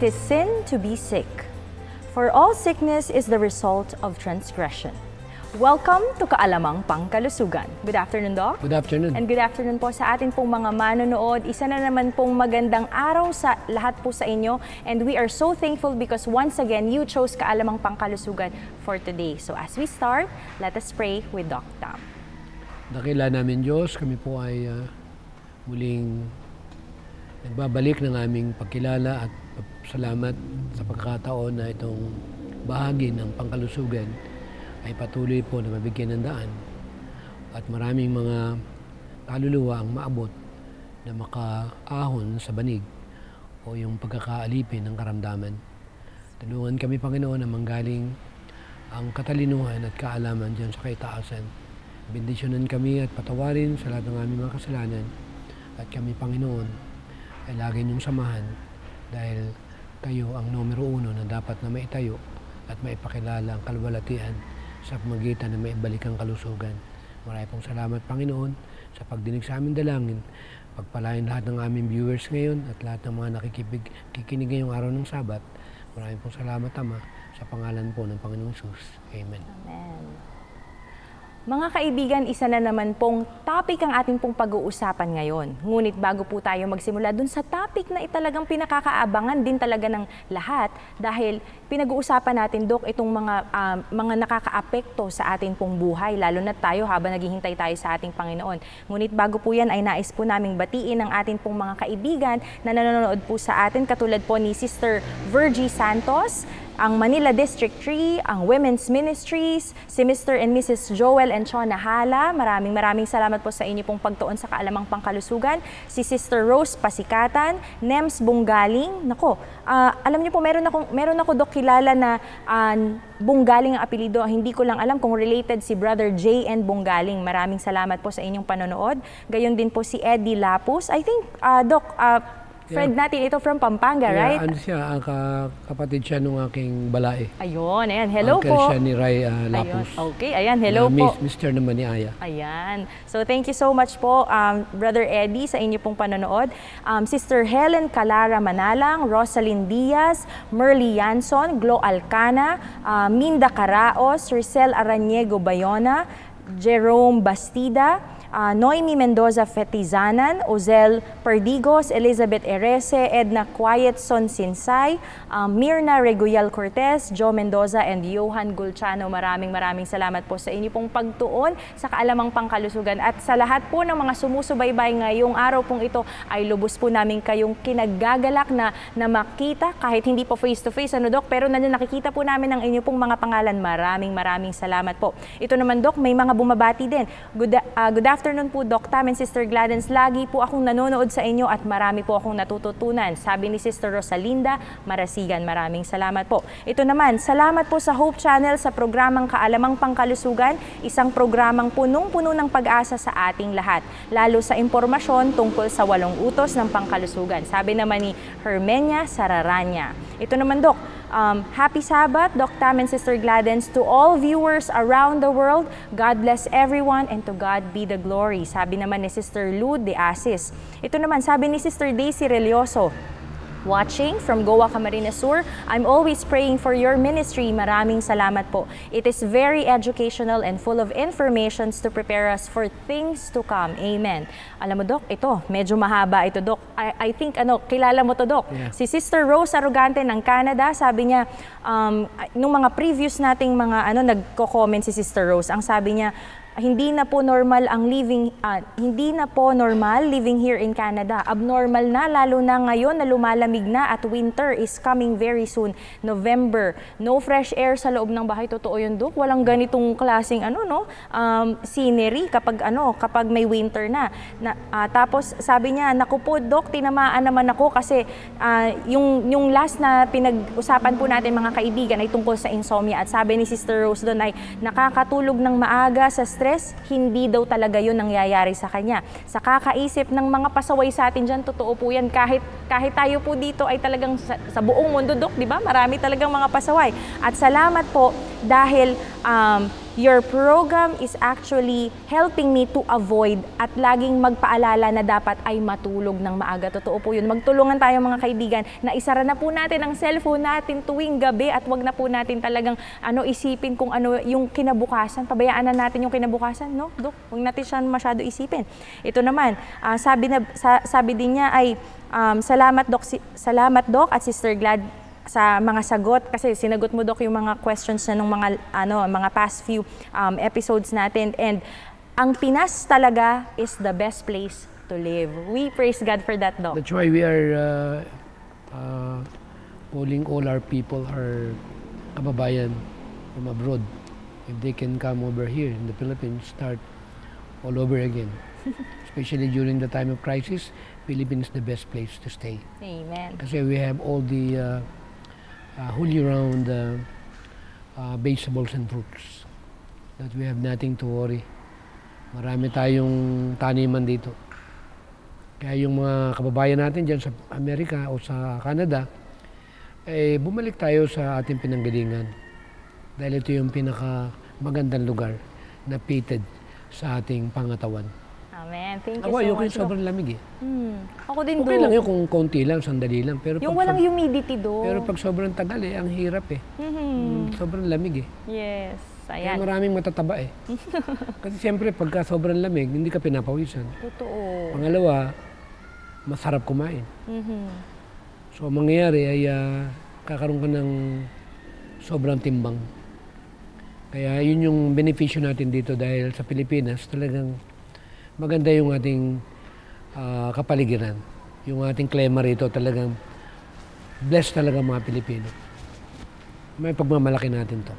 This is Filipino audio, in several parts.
it is sin to be sick. For all sickness is the result of transgression. Welcome to Kaalamang Pangkalusugan. Good afternoon, Doc. Good afternoon. And good afternoon po sa atin pong mga manonood. Isa na naman pong magandang araw sa lahat po sa inyo. And we are so thankful because once again, you chose Kaalamang Pangkalusugan for today. So as we start, let us pray with Doc Tam. Dakila namin Diyos, kami po ay muling nagbabalik ng aming pagkilala at salamat sa pagkakataon na itong bahagi ng pangkalusugan ay patuloy po na mabigyan ng daan at maraming mga kaluluwa ang maabot na makaahon sa banig o yung pagkakaalipin ng karamdaman. Tulungan kami, Panginoon, na manggaling ang katalinuhan at kaalaman dyan sa kaitaasan. Bendisyonan kami at patawarin sa lahat ng aming mga kasalanan at kami, Panginoon, ay lagi niyong samahan dahil kayo ang numero uno na dapat na maitayo at maipakilala ang kalwalatian sa pamagitan na maibalik ang kalusugan. Marami pong salamat, Panginoon, sa pagdinig sa aming dalangin. Pagpalain lahat ng aming viewers ngayon at lahat ng mga nakikinig ngayong araw ng Sabat. Marami pong salamat, Ama, sa pangalan po ng Panginoong Jesus. Amen. Amen. Mga kaibigan, isa na naman pong topic ang ating pong pag-uusapan ngayon. Ngunit bago po tayo magsimula dun sa topic na italagang pinakakaabangan din talaga ng lahat dahil pinag-uusapan natin, Dok, itong mga nakakaapekto sa ating pong buhay, lalo na tayo habang naghihintay tayo sa ating Panginoon. Ngunit bago po yan ay nais po naming batiin ang ating pong mga kaibigan na nanonood po sa atin, katulad po ni Sister Virgie Santos, ang Manila District 3, ang Women's Ministries, si Mr. and Mrs. Joel and Chona Hala. Maraming salamat po sa inyo pong pagtuon sa Kaalamang Pangkalusugan. Si Sister Rose Pasikatan, Nems Bunggaling. Nako, alam niyo po, meron ako Dok kilala na Bunggaling ang apelido. Hindi ko lang alam kung related si Brother J.N. Bunggaling. Maraming salamat po sa inyong panonood. Gayon din po si Eddie Lapus. I think, Doc, friend natin ito from Pampanga, right? Ano siya, kapatid siya nung aking balae. Ayun, ayan. Hello Uncle po. siya ni Ray Lapus. Ayun. Okay, ayan. Hello po. Mr. naman ni Aya. Ayan. So, thank you so much po, Brother Eddie, sa inyo pong panonood. Sister Helen Calara Manalang, Rosalyn Diaz, Merly Yanson, Glo Alcana, Minda Caraos, Ricel Araniego Bayona, Jerome Bastida, Noemi Mendoza Fetizanan, Ozel Perdigos, Elizabeth Erese, Edna Quietson Sinsay, Mirna Reguyal Cortez, Joe Mendoza, and Johan Gulchano. Maraming salamat po sa inyo pong pagtuon sa Kaalamang Pangkalusugan. At sa lahat po ng mga sumusubaybay ngayong araw pong ito, ay lubos po namin kayong kinagagalak na makita, kahit hindi po face-to-face, Dok, pero nakikita po namin ang inyo pong mga pangalan. Maraming salamat po. Ito naman, Dok, may mga bumabati din. Good afternoon po, Doc Tam and Sister Gladens. Lagi po akong nanonood sa inyo at marami po akong natututunan. Sabi ni Sister Rosalinda Marasigan, maraming salamat po. Ito naman, salamat po sa Hope Channel sa programang Kaalamang Pangkalusugan, isang programang punong-puno ng pag-asa sa ating lahat, lalo sa impormasyon tungkol sa 8 utos ng pangkalusugan. Sabi naman ni Hermenia Sararanya. Ito naman, Doc, happy Sabbath, Doc Tam and Sister Gladens. To all viewers around the world, God bless everyone and to God be the glory. Sabi naman ni Sister Lud de Asis. Ito naman, sabi ni Sister Daisy Relioso, watching from Goa, Camarines Sur. I'm always praying for your ministry. Maraming salamat po. It is very educational and full of informations to prepare us for things to come. Amen. Alam mo, Doc, ito, medyo mahaba ito, Doc. I think, kilala mo to, Doc. Yeah. Si Sister Rose Arugante ng Canada, sabi niya, nung mga previous nating mga, nagko-comment si Sister Rose, ang sabi niya, hindi na po normal living here in Canada. Abnormal na, lalo na ngayon na lumalamig na at winter is coming very soon. November, no fresh air sa loob ng bahay. Totoo yun, Dok. Walang ganitong klaseng scenery kapag may winter na. Tapos sabi niya, naku po, Dok, tinamaan naman ako kasi yung last na pinag-usapan po natin, mga kaibigan, ay tungkol sa insomnia. At sabi ni Sister Rose doon ay nakakatulog ng maaga sa stress, hindi daw talaga yun nangyayari sa kanya. Sa kakaisip ng mga pasaway sa atin dyan, totoo po yan, kahit Kahit tayo po dito ay talagang sa buong mundo, Dok, di ba? Marami talagang mga pasaway. At salamat po dahil your program is actually helping me to avoid at laging magpaalala na dapat ay matulog ng maaga. Totoo po yun. Magtulungan tayo mga kaibigan na isara na po natin ang cellphone natin tuwing gabi at wag na po natin talagang isipin kung ano yung kinabukasan. Pabayaan na natin yung kinabukasan, no? Dok, wag natin siya masyado isipin. Ito naman, sabi din niya ay salamat Doc at Sister Glad sa mga sagot kasi sinagot mo, Dok, yung mga questions na nung mga past few episodes natin, and ang Pinas talaga is the best place to live. We praise God for that, Doc. That's why we are calling all our people, our kababayan from abroad, if they can come over here in the Philippines, start all over again. Especially during the time of crisis, Philippines is the best place to stay. Amen. Kasi we have all the whole year-round vegetables and fruits that we have nothing to worry. Marami tayong taniman dito. Kaya yung mga kababayan natin dyan sa Amerika o sa Canada, bumalik tayo sa ating pinanggalingan. Dahil ito yung pinaka-magandang lugar na fitted sa ating pangatawan. Amen. Thank you so much. Ayoko yung sobrang lamig eh. Ako din, Okay lang yun kung konti lang, sandali lang. Pero yung walang humidity, do. Pero pag sobrang tagal ang hirap eh. Sobrang lamig eh. Yes. Kaya Ayan. maraming matataba eh. Kasi siyempre pagka sobrang lamig, hindi ka pinapawisan. Totoo. Pangalawa, masarap kumain. So ang mangyayari ay kakaroon ka ng sobrang timbang. Kaya yun yung benepisyo natin dito dahil sa Pilipinas talagang maganda yung ating kapaligiran. Yung ating klima rito talagang blessed talaga mga Pilipino. May pagmamalaki natin to.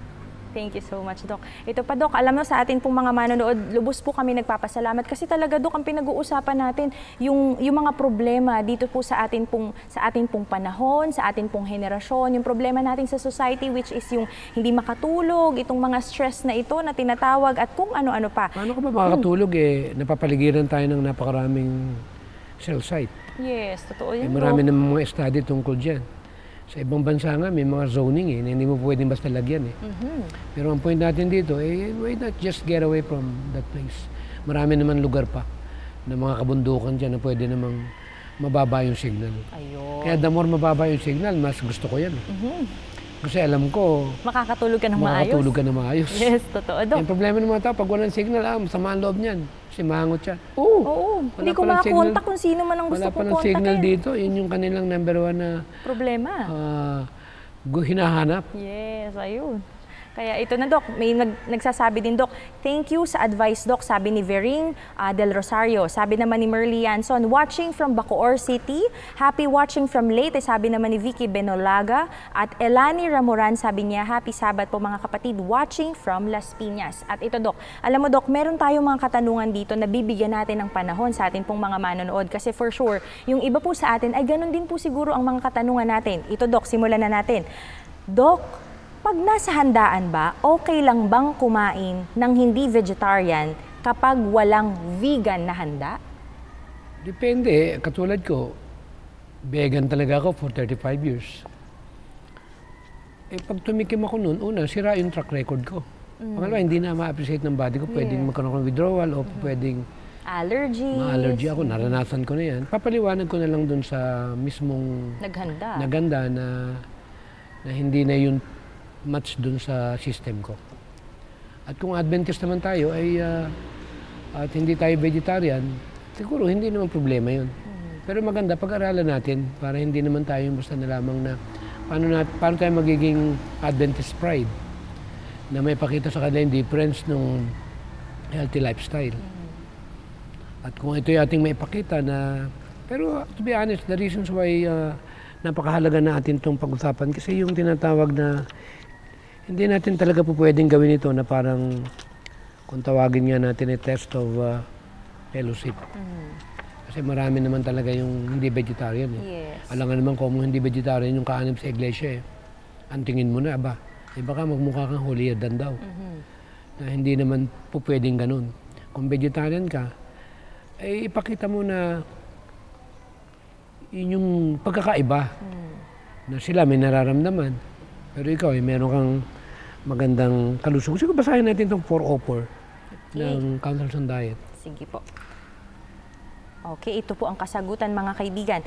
Thank you so much, Doc. Ito pa, Doc, alam mo sa atin pong mga manonood, lubos po kami nagpapasalamat kasi talaga, Doc, ang pinag-uusapan natin yung mga problema dito po sa atin pong panahon, sa atin pong henerasyon, yung problema natin sa society, which is yung hindi makatulog, itong mga stress na ito na tinatawag at kung ano-ano pa. Paano ka ba makakatulog napapaligiran tayo ng napakaraming cell site. Yes, totoo yun, marami Doc. namang mga study tungkol dyan. Sa ibang bansa nga, may mga zoning na hindi mo pwedeng basta lagyan Pero ang point natin dito, why not just get away from that place? Marami naman lugar pa na mga kabundukan dyan na pwede namang mababa yung signal. Ayun. Kaya the more mababa yung signal, mas gusto ko yan. Kasi alam ko, Makakatulog ka ng maayos. makakatulog ka na maayos. Yes, totoo, Doc. Yung problema ng mga tao, pag walang signal, masama ang loob niyan. Kasi mahangot siya. Oo. Hindi ko makakontak kung sino man ang gusto Wala kong palang signal kontakin. dito. Yun yung kanilang number one na Problema. hinahanap. Yes, ayun. Kaya ito na, Doc, may nagsasabi din, Doc, thank you sa advice, Doc, sabi ni Vering Del Rosario. Sabi naman ni Merly Yanson, watching from Bacoor City. Happy watching from Leyte, sabi naman ni Vicky Benolaga. At Elani Ramoran, sabi niya, happy Sabat po mga kapatid, watching from Las Piñas. At ito, Doc, alam mo, Doc, meron tayong mga katanungan dito na bibigyan natin ng panahon sa atin pong mga manonood. Kasi for sure, yung iba po sa atin ay ganun din po siguro ang mga katanungan natin. Ito, Doc, simulan na natin. Doc, pag nasa handaan ba, okay lang bang kumain ng hindi vegetarian kapag walang vegan na handa? Depende. Katulad ko, vegan talaga ako for 35 years. Pag tumikim ako noon, una, sira yung track record ko. Pangalawa, hindi na ma-appreciate ng body ko. Pwedeng magkaroon ng withdrawal o pwedeng ma-allergy ako. Naranasan ko na yan. Papaliwanag ko na lang dun sa mismong naghanda na hindi na yun match dun sa system ko. At kung Adventist naman tayo at hindi tayo vegetarian, siguro hindi naman problema yun. Pero maganda pag-aralan natin para hindi naman tayo basta na lamang na paano tayo magiging Adventist pride na may pakita sa kanila yung difference ng healthy lifestyle. At kung ito yung ating may pakita na, pero to be honest, the reasons why napakahalaga na atin itong pag-usapan kasi yung tinatawag na hindi natin talaga po pwedeng gawin ito na parang kung tawagin nga natin test of fellowship. Kasi marami naman talaga yung hindi vegetarian. Yes. Alam nga naman kung hindi vegetarian yung kaanib sa iglesia ang tingin mo na, baka magmukha kang holier-than daw. Na hindi naman po pwedeng ganun. Kung vegetarian ka, ipakita mo na Yun yung pagkakaiba na sila may nararamdaman. Pero ikaw, meron kang magandang kalusugan. Siguro basahin natin itong 404 ng Counsels on Diet. Sige po. Okay, ito po ang kasagutan mga kaibigan.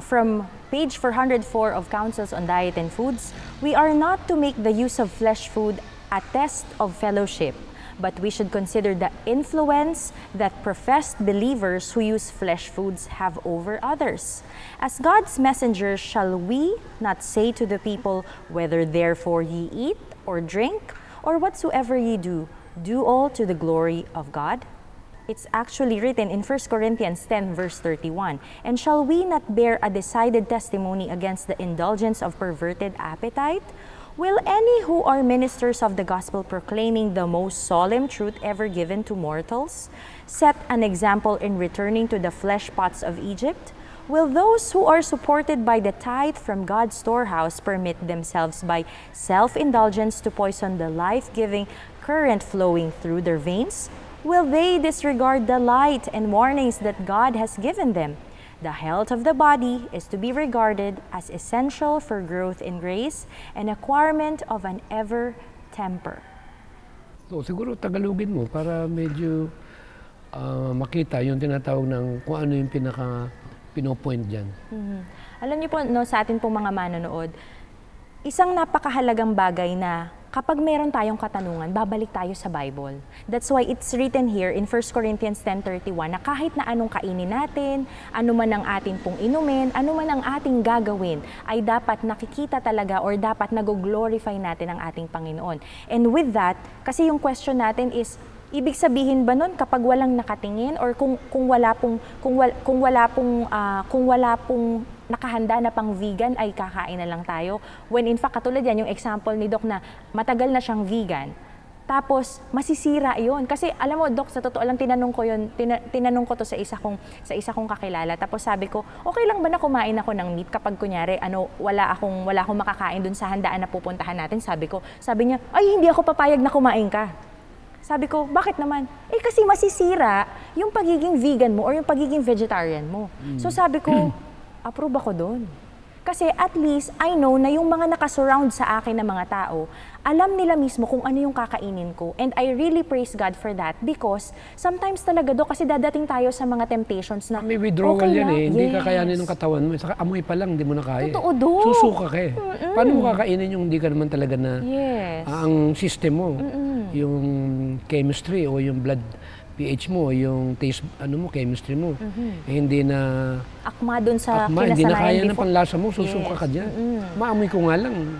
From page 404 of Counsels on Diet and Foods, we are not to make the use of flesh food a test of fellowship, but we should consider the influence that professed believers who use flesh foods have over others. As God's messengers, shall we not say to the people, whether therefore ye eat or drink, or whatsoever ye do, do all to the glory of God? It's actually written in 1 Corinthians 10 verse 31. And shall we not bear a decided testimony against the indulgence of perverted appetite? Will any who are ministers of the gospel proclaiming the most solemn truth ever given to mortals set an example in returning to the flesh pots of Egypt? Will those who are supported by the tithe from God's storehouse permit themselves by self-indulgence to poison the life-giving current flowing through their veins? Will they disregard the light and warnings that God has given them? The health of the body is to be regarded as essential for growth in grace and acquirement of an ever temper. So, siguro tagalogin mo para medyo makita yung tinatawag ng kung ano yung pinopoint dyan. Alam niyo po, no, sa atin pong mga manonood, isang napakahalagang bagay na kapag meron tayong katanungan, babalik tayo sa Bible. That's why it's written here in 1 Corinthians 10:31 na kahit na anong kainin natin, ano man ang ating pong inumin, ano man ang ating gagawin, ay dapat nakikita talaga or dapat nag-glorify natin ang ating Panginoon. And with that, kasi yung question natin is, ibig sabihin ba nun kapag walang nakatingin or kung wala pong nakahanda na pang vegan ay kakain na lang tayo? When in fact, katulad yan, yung example ni Doc na matagal na siyang vegan. Tapos, masisira yun. Kasi, alam mo, Doc, sa totoo lang, tinanong ko to sa isa kong kakilala. Tapos sabi ko, okay lang ba na kumain ako ng meat kapag kunyari, wala akong makakain dun sa handaan na pupuntahan natin? Sabi niya, ay, hindi ako papayag na kumain ka. Sabi ko, bakit naman? Eh, kasi masisira yung pagiging vegan mo or yung pagiging vegetarian mo. So sabi ko, approve ako doon. Kasi at least, I know na yung mga nakasurround sa akin na mga tao, alam nila mismo kung ano yung kakainin ko. And I really praise God for that because sometimes talaga do, kasi dadating tayo sa mga temptations na may withdrawal okay yan na, eh. Hindi kakayanin ng katawan mo. Saka amoy pa lang, hindi mo na kaya. Totoo do. Susuka ka eh. Paano mo kakainin yung hindi ka naman talaga na ang system mo, yung chemistry o yung blood pH mo, yung taste, chemistry mo, eh, hindi na akma dun sa hindi na kaya before. ng panlasa mo, susuka ka dyan. Maamoy ko nga lang,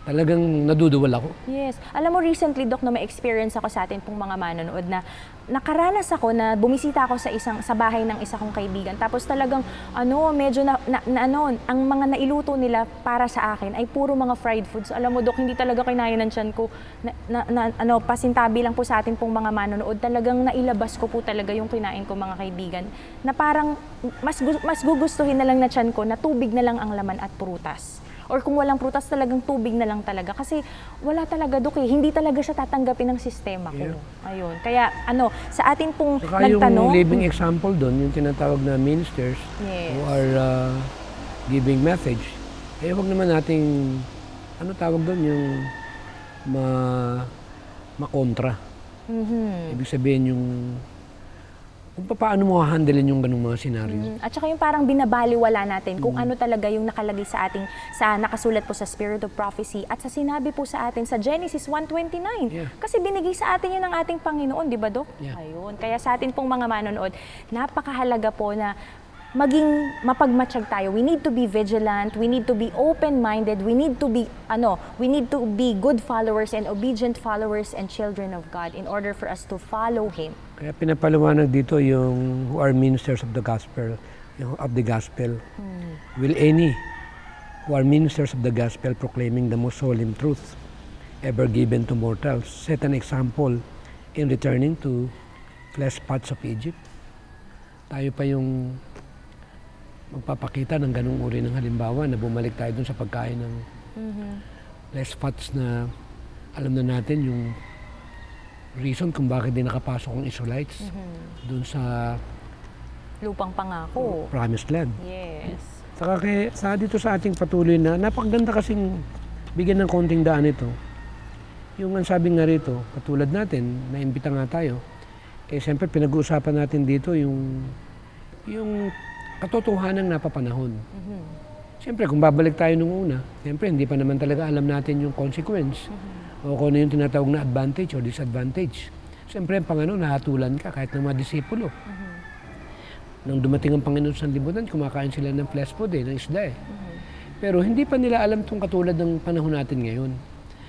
talagang naduduwal ako. Yes. Alam mo, recently, Doc, na may experience ako sa atin pong mga manonood na nakaranas ako na bumisita ako sa bahay ng isa kong kaibigan. Tapos talagang, medyo ang mga nailuto nila para sa akin ay puro mga fried foods. Alam mo, Doc, hindi talaga kinaya ng tiyan ko pasintabi lang po sa atin pong mga manonood. Talagang nailabas ko po talaga yung kinain ko, mga kaibigan, na parang mas gugustuhin na lang na tiyan ko na tubig na lang ang laman at prutas. Or kung walang prutas, talagang tubig na lang talaga. Kasi wala talaga, Dok, hindi talaga siya tatanggapin ng sistema ko. Ayun. Kaya sa atin pong saka nagtanong. Yung living example doon, yung tinatawag na ministers who are giving message, eh huwag naman nating, tawag doon, yung makontra. Ibig sabihin yung kung paano mo hahandelin yung ganung mga senaryo. At saka yung parang binabaliwala natin kung ano talaga yung nakalagay sa nakasulat po sa Spirit of Prophecy at sa sinabi po sa atin sa Genesis 1:29. Kasi binigay sa atin yun ng ating Panginoon, di ba, Dok? Ayun. Kaya sa atin pong mga manonood, napakahalaga po na maging mapagmatsyag tayo. We need to be vigilant, we need to be open-minded, we need to be good followers and obedient followers and children of God in order for us to follow Him. Kaya pinapaliwanag dito yung who are ministers of the gospel, Will any who are ministers of the gospel proclaiming the most solemn truth ever given to mortals set an example in returning to flesh pots of Egypt? Tayo pa yung magpapakita ng ganung uri ng halimbawa na bumalik tayo dun sa pagkain ng flesh pots na alam na natin yung reason kung bakit din nakapasok ang Israelites dun sa Lupang pangako. Promised land. Yes. Saka dito sa ating patuloy na napakaganda kasing bigyan ng konting daan ito. Yung ang sabi nga rito, katulad natin, naimbita nga tayo, siyempre pinag-uusapan natin dito yung katotohanan ng napapanahon. Siyempre kung babalik tayo nung una, siyempre hindi pa naman talaga alam natin yung consequence o kung ano yung tinatawag na advantage or disadvantage. Siyempre ang Panginoon, nahatulan ka kahit ng mga disipulo. Nang dumating ang Panginoon sa libutan, kumakain sila ng flesh food ng isda Pero hindi pa nila alam itong katulad ng panahon natin ngayon.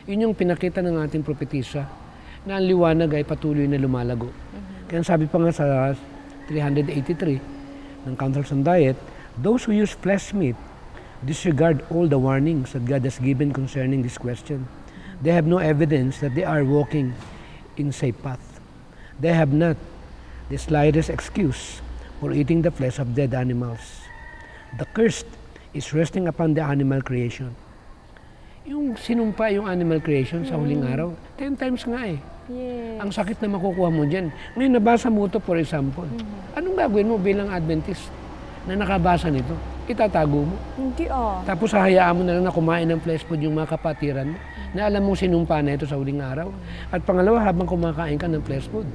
Yun yung pinakita ng ating propetisa na ang liwanag ay patuloy na lumalago. Kaya sabi pa nga sa 383 ng Counsels on Diet, those who use flesh meat disregard all the warnings that God has given concerning this question. They have no evidence that they are walking in safe path. They have not the slightest excuse for eating the flesh of dead animals. The curse is resting upon the animal creation. Yung sinumpa yung animal creation sa huling araw, 10 times nga Yes. Ang sakit na makukuha mo dyan. Ngayon, nabasa mo ito for example. Anong gagawin mo bilang Adventist na nakabasa nito? Itatago mo. Hindi Tapos hahayaan mo na lang na kumain ng flesh food yung mga kapatiran mo na alam mong sinumpa na ito sa huling araw. At pangalawa, habang kumakain ka ng flesh food.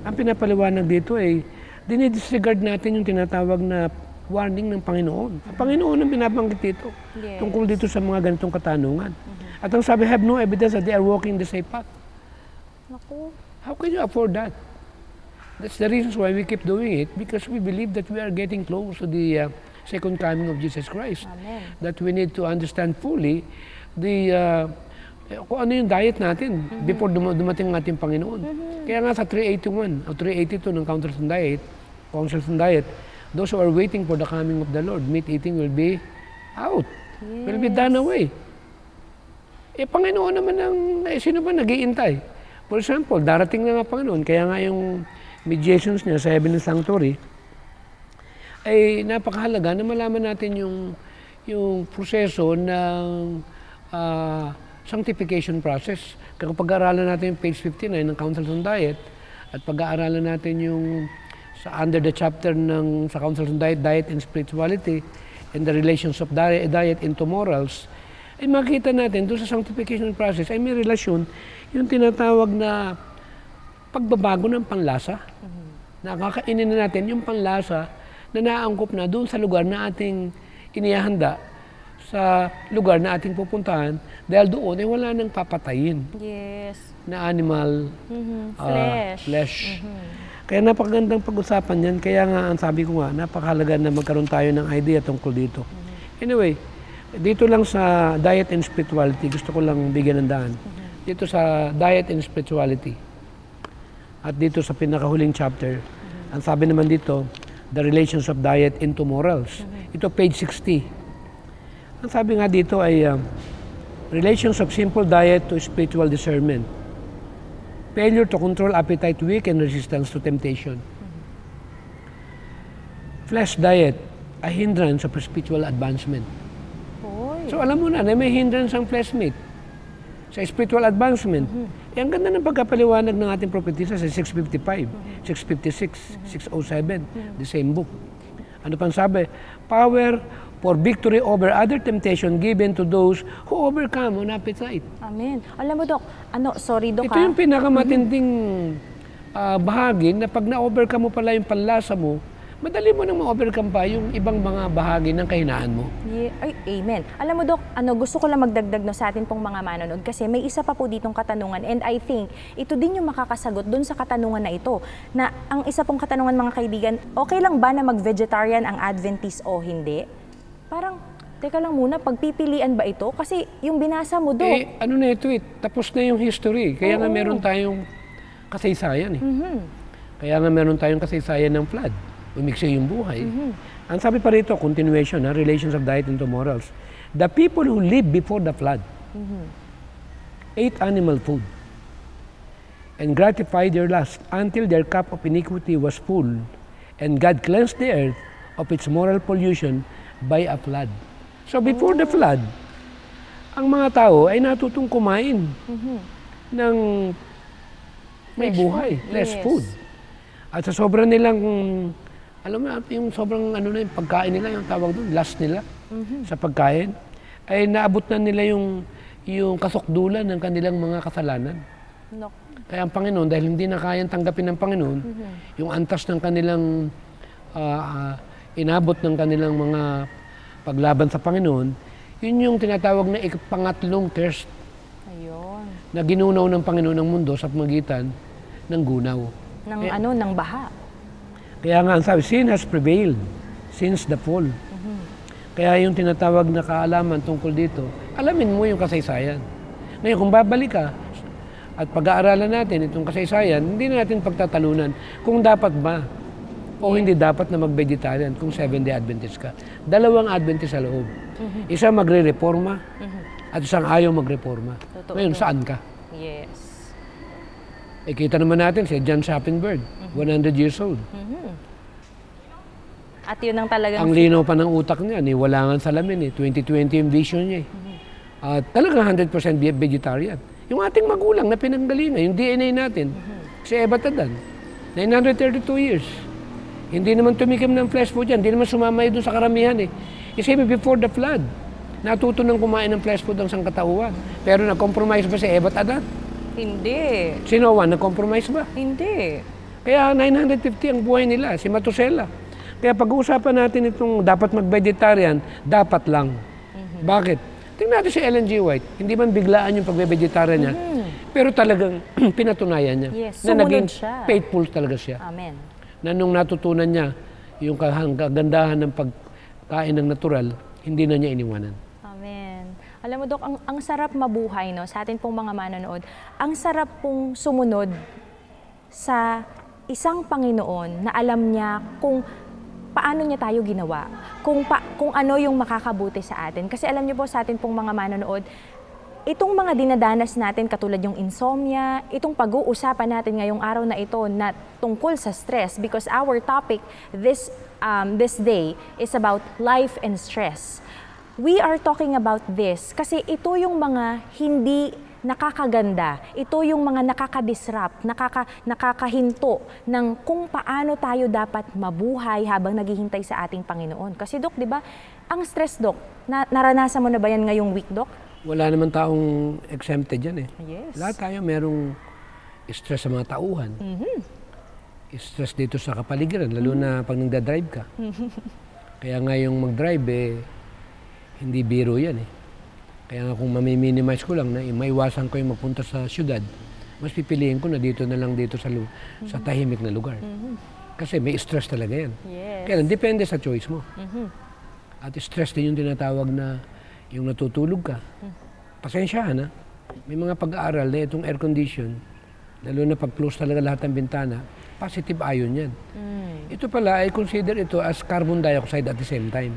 Ang pinapaliwanag dito ay dinidisregard natin yung tinatawag na warning ng Panginoon. Ang Panginoon ang binabanggit dito tungkol dito sa mga ganitong katanungan. At ang sabi, have no evidence that they are walking the safe path. Naku. How can you afford that? That's the reasons why we keep doing it, because we believe that we are getting close to the second coming of Jesus Christ. Amen. That we need to understand fully kung ano yung diet natin before dumating ang ating Panginoon. Kaya nga sa 381 o 382 ng Counsels on Diet, those who are waiting for the coming of the Lord, meat eating will be out. Will be done away. Panginoon naman sino ba nag-iintay? For example, darating na nga Panginoon, kaya nga yung mediations niya sa Heavenly Sanctuary, ay napakahalaga na malaman natin yung proseso ng sanctification process. Kaya kapag aaralan natin yung page 59 ng Counsels on Diet, at pag-aaralan natin yung under the chapter sa Counsels on Diet, Diet and Spirituality, and the relations of diet into morals, ay makita natin doon sa sanctification process ay may relasyon yung tinatawag na pagbabago ng panlasa. Nakakainin na natin yung panlasa na naangkop na doon sa lugar na ating inihanda, sa lugar na ating pupuntahan, dahil doon ay wala nang papatayin na animal flesh. Kaya napakagandang pag-usapan yan. Kaya nga, ang sabi ko nga, napakahalaga na magkaroon tayo ng idea tungkol dito. Anyway, dito lang sa diet and spirituality, gusto ko lang bigyan ng daan. Dito sa diet and spirituality, at dito sa pinakahuling chapter, ang sabi naman dito, the relations of diet into morals. Ito, page 60. Ang sabi nga dito ay, relations of simple diet to spiritual discernment. Failure to control appetite, weak, and resistance to temptation. Flesh diet, a hindrance of spiritual advancement. So alam mo na may hindrance ang flesh meat sa spiritual advancement. Ang ganda ng pagkapaliwanag ng ating propetisa sa 655, 656, 607, the same book. Ano pang sabi? Power for victory over other temptation given to those who overcome on appetite. Amen. Alam mo, Dok, sorry, Dok, ito yung pinakamatinding bahagi na pag na-overcome mo pala yung panlasa mo, madali mo nang ma-overcome pa yung ibang mga bahagi ng kahinaan mo. Amen. Alam mo, Dok, gusto ko lang magdagdag sa atin pong mga manonood kasi may isa pa po ditong katanungan and I think ito din yung makakasagot dun sa katanungan na ito. Na ang isa pong katanungan, mga kaibigan, okay lang ba na mag-vegetarian ang Adventist o hindi? Parang, teka lang muna, pagpipilian ba ito? Kasi yung binasa mo, Dok. Ano na ito tapos na yung history. Kaya nga meron tayong kasaysayan Kaya nga meron tayong kasaysayan ng flood. Umiksa yung buhay. Ang sabi pa rito, continuation, relations of diet into morals. The people who lived before the flood ate animal food and gratified their lust until their cup of iniquity was full, and God cleansed the earth of its moral pollution by a flood. So before the flood, ang mga tao ay natutong kumain ng may buhay, fresh food. At sa sobrang nilang alam mo, yung sobrang ano na yung pagkain nila, yung tawag doon, last nila sa pagkain, ay naabot na nila yung kasukdulan ng kanilang mga kasalanan. No. Kaya ang Panginoon, dahil hindi na kayang tanggapin ng Panginoon, yung antas ng kanilang inabot ng kanilang mga paglaban sa Panginoon, yun yung tinatawag na pangatlong curse Ayun. na ginunaw ng Panginoon ng mundo sa pamagitan ng gunaw. Ng baha. Kaya nga ang sabi, sin has prevailed since the fall. Kaya yung tinatawag na kaalaman tungkol dito, alamin mo yung kasaysayan. Ngayon, kung babalik ka at pag-aaralan natin itong kasaysayan, hindi na natin pagtatalunan kung dapat ba o hindi dapat na mag-vegetarian kung 7-day Adventist ka. Dalawang Adventist sa loob. Isa magre-reforma at isang ayaw magreforma. Ngayon, saan ka? Yes. Kita naman natin si John Schappenberg, 100 years old. At yun ang talagang... Ang linaw pa ng utak niya, walangan salamin 2020 yung vision niya. At talagang 100% vegetarian. Yung ating magulang na pinanggalingan, yung DNA natin, si Eva Tadan, 932 years. Hindi naman tumikim ng flesh food yan, hindi naman sumamay doon sa karamihan Isipin, before the flood, natuto nang kumain ng flesh food ang sangkatauhan. Pero nag-compromise ba si Eva Tadan? Hindi. Si Noah, nag-compromise ba? Hindi. Kaya 950 ang buhay nila, si Matusela. Kaya pag-uusapan natin itong dapat mag-vegetarian, dapat lang. Bakit? Tingnan natin si Ellen G. White. Hindi man biglaan yung pag-vegetarian niya, pero talagang pinatunayan niya Yes, na naging siya. faithful talaga siya. Amen. Na nung natutunan niya yung kagandahan ng pagkain ng natural, hindi na niya iniwanan. Amen. Alam mo, Dok, ang sarap mabuhay, no, sa atin pong mga manonood. Ang sarap pong sumunod sa isang Panginoon na alam niya kung paano niya tayo ginawa, kung ano yung makakabuti sa atin. Kasi alam niyo po, sa atin pong mga manonood, itong mga dinadanas natin katulad yung insomnia, itong pag-uusapan natin ngayong araw na ito na tungkol sa stress, because our topic this day is about life and stress. We are talking about this kasi ito yung mga hindi nakakaganda. Ito yung mga nakaka-disrupt, nakakahinto ng kung paano tayo dapat mabuhay habang naghihintay sa ating Panginoon. Kasi Dok, di ba, ang stress, Dok, naranasan mo na ba yan ngayong week, Dok? Wala naman taong exempted yan Yes. Lahat tayo merong stress sa mga tauhan. Stress dito sa kapaligiran, lalo na pag nagda-drive ka. Kaya nga yung mag-drive, hindi biro yan Kaya nga kung mami-minimize ko lang na maiwasan ko yung magpunta sa syudad, mas pipiliin ko na dito na lang dito sa tahimik na lugar. Kasi may stress talaga yan. Yes. Kaya depende sa choice mo. At stress din yung tinatawag na yung natutulog ka. Pasensyahan may mga pag-aaral na itong air condition, lalo na pag-close talaga lahat ng bintana, positive ion yan. Ito pala, I consider ito as carbon dioxide at the same time.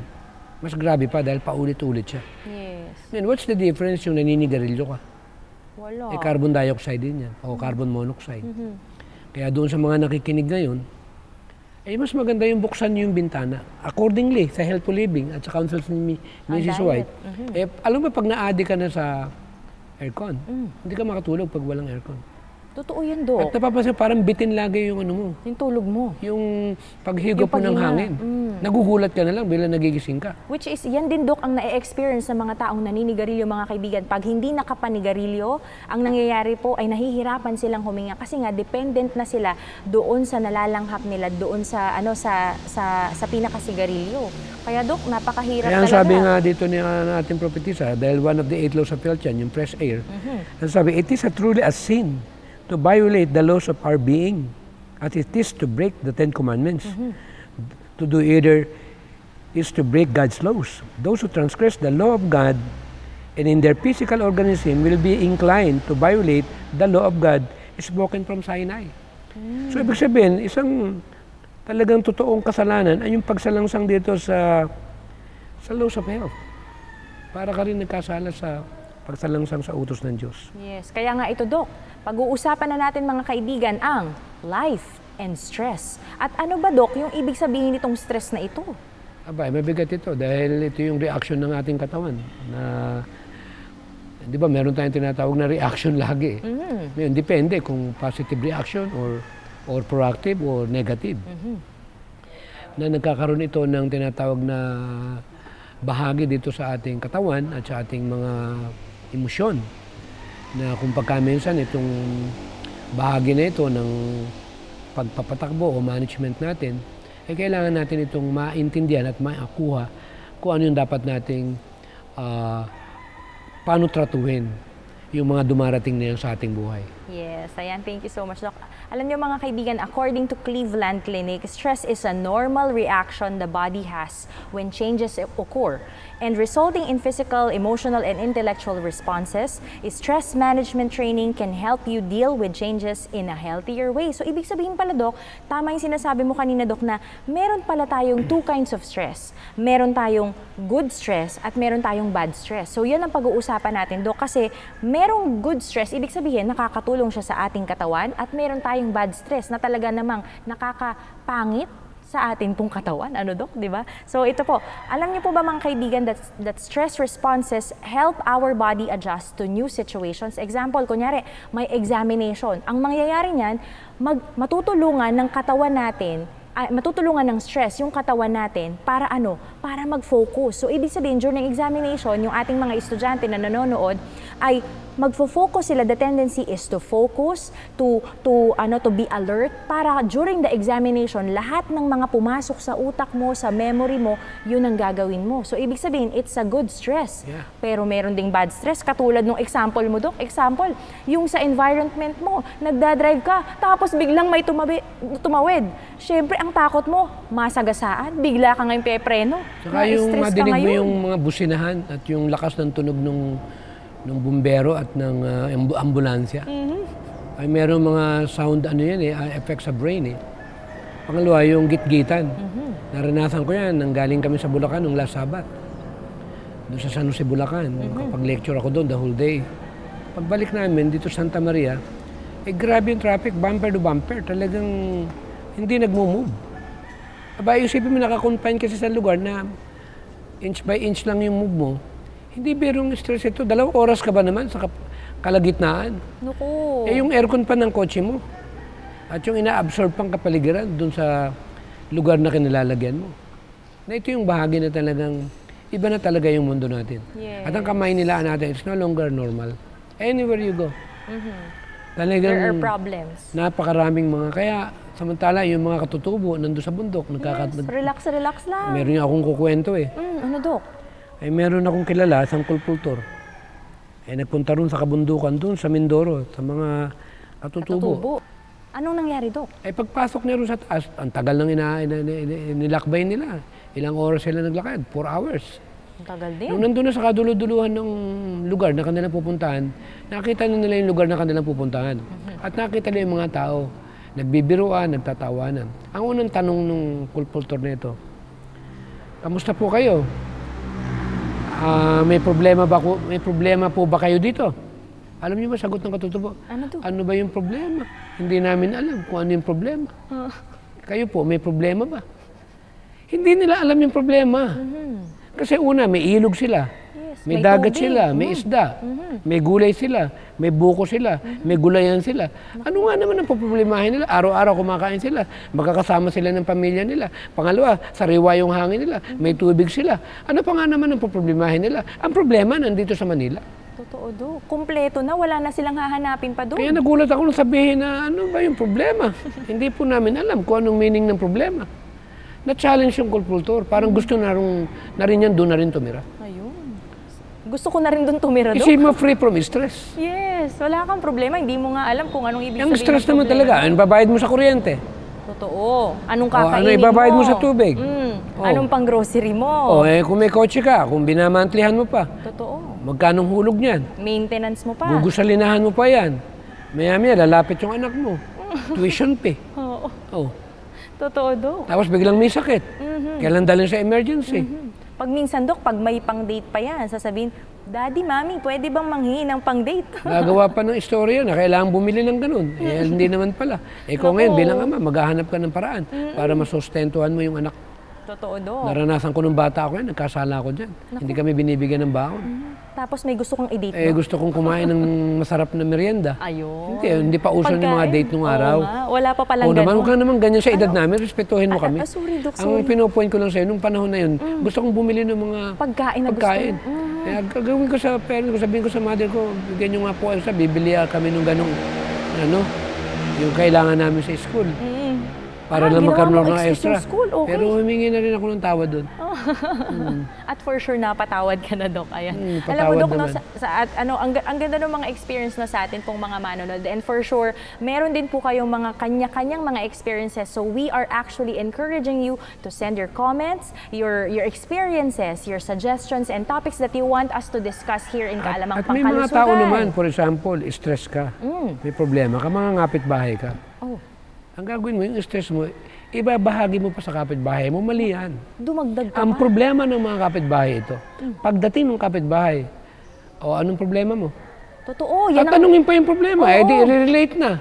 Mas grabe pa dahil paulit-ulit siya. Yes. Then what's the difference yung naninigarilyo ka? Wala. Carbon dioxide din yan, o carbon monoxide. Kaya doon sa mga nakikinig ngayon, mas maganda yung buksan yung bintana. Accordingly, sa Healthful Living at sa counsel ni Mrs. White, alam mo pag na-addict ka na sa aircon, hindi ka makatulog pag walang aircon. Totoo yan, Dok. At napapansin, parang bitin lagi yung ano mo. Yung tulog mo. Yung paghigop mo ng paghinga. hangin. Nagugulat ka na lang bila nagigising ka. Which is, yan din, Dok, ang na-experience ng mga taong naninigarilyo, mga kaibigan. Pag hindi nakapanigarilyo, ang nangyayari po ay nahihirapan silang huminga kasi nga dependent na sila doon sa nalalanghap nila, doon sa sa pinakasigarilyo. Kaya, Dok, napakahirap Kaya ang talaga. sabi nga dito ni ating propetisa, dahil one of the 8 laws of health yan, yung fresh air, ang sabi, it is truly a sin to violate the laws of our being, as it is to break the 10 Commandments. To do either is to break God's laws. Those who transgress the law of God and in their physical organism will be inclined to violate the law of God spoken from Sinai. So ibig sabihin, isang talagang totoong kasalanan ay yung pagsalangsang dito sa laws of health. Para ka rin nagkasala sa pagsalangsang sa utos ng Diyos. Yes. Kaya nga ito, Dok, pag-uusapan na natin mga kaibigan ang life and stress. At ano ba, Dok, yung ibig sabihin nitong stress na ito? Abay, mabigat ito dahil ito yung reaction ng ating katawan na, di ba, meron tayong tinatawag na reaction lagi. Ngayon, depende kung positive reaction or proactive or negative. na nagkakaroon ito ng tinatawag na bahagi dito sa ating katawan at sa ating mga emosyon. Na kung pagkaminsan itong bahagi na ito ng pagpapatakbo o management natin, ay kailangan natin itong maintindihan at makakuha kung ano yung dapat nating paano tratuhin yung mga dumarating na yan sa ating buhay. Yes, ayan. Thank you so much, Doc. Alam niyo mga kaibigan, according to Cleveland Clinic, stress is a normal reaction the body has when changes occur. And resulting in physical, emotional, and intellectual responses, stress management training can help you deal with changes in a healthier way. So, ibig sabihin pala, Doc, tama yung sinasabi mo kanina, Doc, na meron pala tayong two kinds of stress. Meron tayong good stress at meron tayong bad stress. So, yun ang pag-uusapan natin, Doc, kasi merong good stress, ibig sabihin, nakakatulong siya sa ating katawan at meron tayong bad stress na talaga namang nakakapangit sa atin pong katawan. Ano, Dok? Di ba? So, ito po. Alam niyo po ba mga kaibigan that stress responses help our body adjust to new situations? Example, kunyari, may examination. Ang mangyayari niyan, matutulungan ng katawan natin, matutulungan ng stress yung katawan natin para ano? Para mag-focus. So, ibig sabihin, during examination, yung ating mga estudyante na nanonood ay magfo-focus sila. The tendency is to focus, to be alert para during the examination, lahat ng mga pumasok sa utak mo, sa memory mo, yun ang gagawin mo. So, ibig sabihin, it's a good stress. Yeah. Pero meron ding bad stress, katulad ng example mo, Dok. Example, yung sa environment mo, nagdadrive ka, tapos biglang may tumawid. Syempre, ang takot mo, masagasaan, bigla ka ngayon pepreno. Saka yung madinig mo yung mga businahan at yung lakas ng tunog ng bumbero at ng ambulansya. Ay meron mga sound effects sa brain eh. Pangalawa, yung gitgitan. Naranasan ko yan, nanggaling kami sa Bulacan nung last Sabat. Doon sa San Jose, Bulacan. Kapag lecture ako doon the whole day. Pagbalik namin dito sa Santa Maria, grabe yung traffic, bumper to bumper. Talagang hindi nagmo-move. Aba, isipin mo, nakakonfine kasi sa lugar na inch by inch lang yung move mo. Hindi berong stress ito. 2 oras ka ba naman sa kalagitnaan? Naku. Yung aircon pa ng kotse mo. At yung ina-absorb pang kapaligiran dun sa lugar na kinilalagyan mo. Na ito yung bahagi na talagang iba na talaga yung mundo natin. Yes. At ang kamay nila natin, it's no longer normal. Anywhere you go. Talagang There are problems. napakaraming mga kaya samantala yung mga katutubo nandun sa bundok. Yes, relax lang. Meron yung akong kukwento eh. Ano, Dok? Ay meron akong kilala, isang kulpultor. Ay nagpunta ron sa kabundukan doon sa Mindoro, sa mga katutubo. Anong nangyari, Dok? Ay pagpasok niya ron sa taas, ang tagal nang nilakbay nila. Ilang oras sila naglakad? 4 hours. Ang tagal din. Nung nandun na sa kaduluduluhan ng lugar na kanilang pupuntahan, nakita nila yung lugar na kanilang pupuntahan. At nakita nila yung mga tao, nagbibiruan, nagtatawanan. Ang unang tanong ng kulpultor na ito, kamusta po kayo? May problema po ba kayo dito? Alam niyo ba, sagot ng katutubo? Ano ba yung problema? Hindi namin alam kung ano yung problema. Kayo po, may problema ba? Hindi nila alam yung problema. Kasi una, may ilog sila. Yes, may dagat sila, may isda, may gulay sila, may buko sila, may gulayan sila. Ano nga naman ang problemahin nila? Araw-araw kumakain sila, magkakasama sila ng pamilya nila. Pangalawa, sariwa yung hangin nila, may tubig sila. Ano pa nga naman ang problemahin nila? Ang problema nandito sa Manila. Totoo, Dok. Kumpleto na, wala na silang hahanapin pa doon. Kaya nagulat ako nung sabihin na ano ba yung problema? Hindi po namin alam kung anong meaning ng problema. Na-challenge yung kulpultor. Parang gusto na rin yan doon na rin tumira. Ayun. Gusto ko na rin doon tumira, Dok. Kasi mo free from stress. Yes, wala kang problema. Hindi mo nga alam kung anong ibig sabihin Yung stress ng naman problema. talaga. Ano babayad mo sa kuryente? Totoo. Anong kakainin ano ibabayad mo sa tubig? Anong pang grocery mo? Kung may kotse ka, kung binamantlihan mo pa, Totoo. magkanong hulog niyan? Maintenance mo pa. Gugusalinahan mo pa yan. Maya-maya, lalapit yung anak mo. Tuition pay. Oo. Oh. Totoo, Dok. Tapos biglang may sakit. Kailan dalhin sa emergency? Pag minsan, Dok, pag may pang-date pa yan, sasabihin, Daddy, Mami, pwede bang manghingi ng pang-date? Gagawa pa ng istorya na kailangan bumili ng ganun. Hindi naman pala. Ikaw ngayon, bilang ama, maghahanap ka ng paraan para masustentuhan mo yung anak Totoo, Dok. Naranasan ko nung bata ako yan, nagkasala ako dyan. Hindi kami binibigyan ng baon. Tapos may gusto kong i-date, Eh, no? gusto kong kumain ng masarap na merienda. Ayun. Hindi pa uso yung mga Pagkain. date nung Oo araw. nga. Wala pa palang Oo naman, ganun. huwag ka naman ganyan sa edad namin, respetuhin mo kami. Sorry, Dok, Ang sorry. pinopoint ko lang sa'yo, nung panahon na yun, gusto kong bumili ng mga Pagkain na pagkain. gusto mo. Kaya gagawin ko sa parents ko, sabihin ko sa mother ko, bigyan nyo nga po sa bibili kami nung ganong, yung kailangan namin sa school. Para lang ginawa magkaroon mo ng excuse extra. yung school, okay. Pero humingi na rin ako ng tawad doon. At for sure napatawad ka na, Dok. Ayan. Alam mo, patawad Dok, no, naman. ang ganda ng mga experience na sa atin pong mga manonood. And for sure, meron din po kayong mga kanya-kanyang mga experiences. So we are actually encouraging you to send your comments, your experiences, your suggestions, and topics that you want us to discuss here in Kaalamang At may Pangkalusugan. mga tao naman, for example, stress ka, may problema ka, mga kapitbahay ka. Oh, Ang gagawin mo, yung stress mo, ibabahagi mo pa sa kapitbahay mo, mali yan. dumagdag ka Ang pa. problema ng mga kapitbahay ito, pagdating ng kapitbahay, anong problema mo? Totoo, yan At ang... tanungin pa yung problema, Oo. di i-relate na.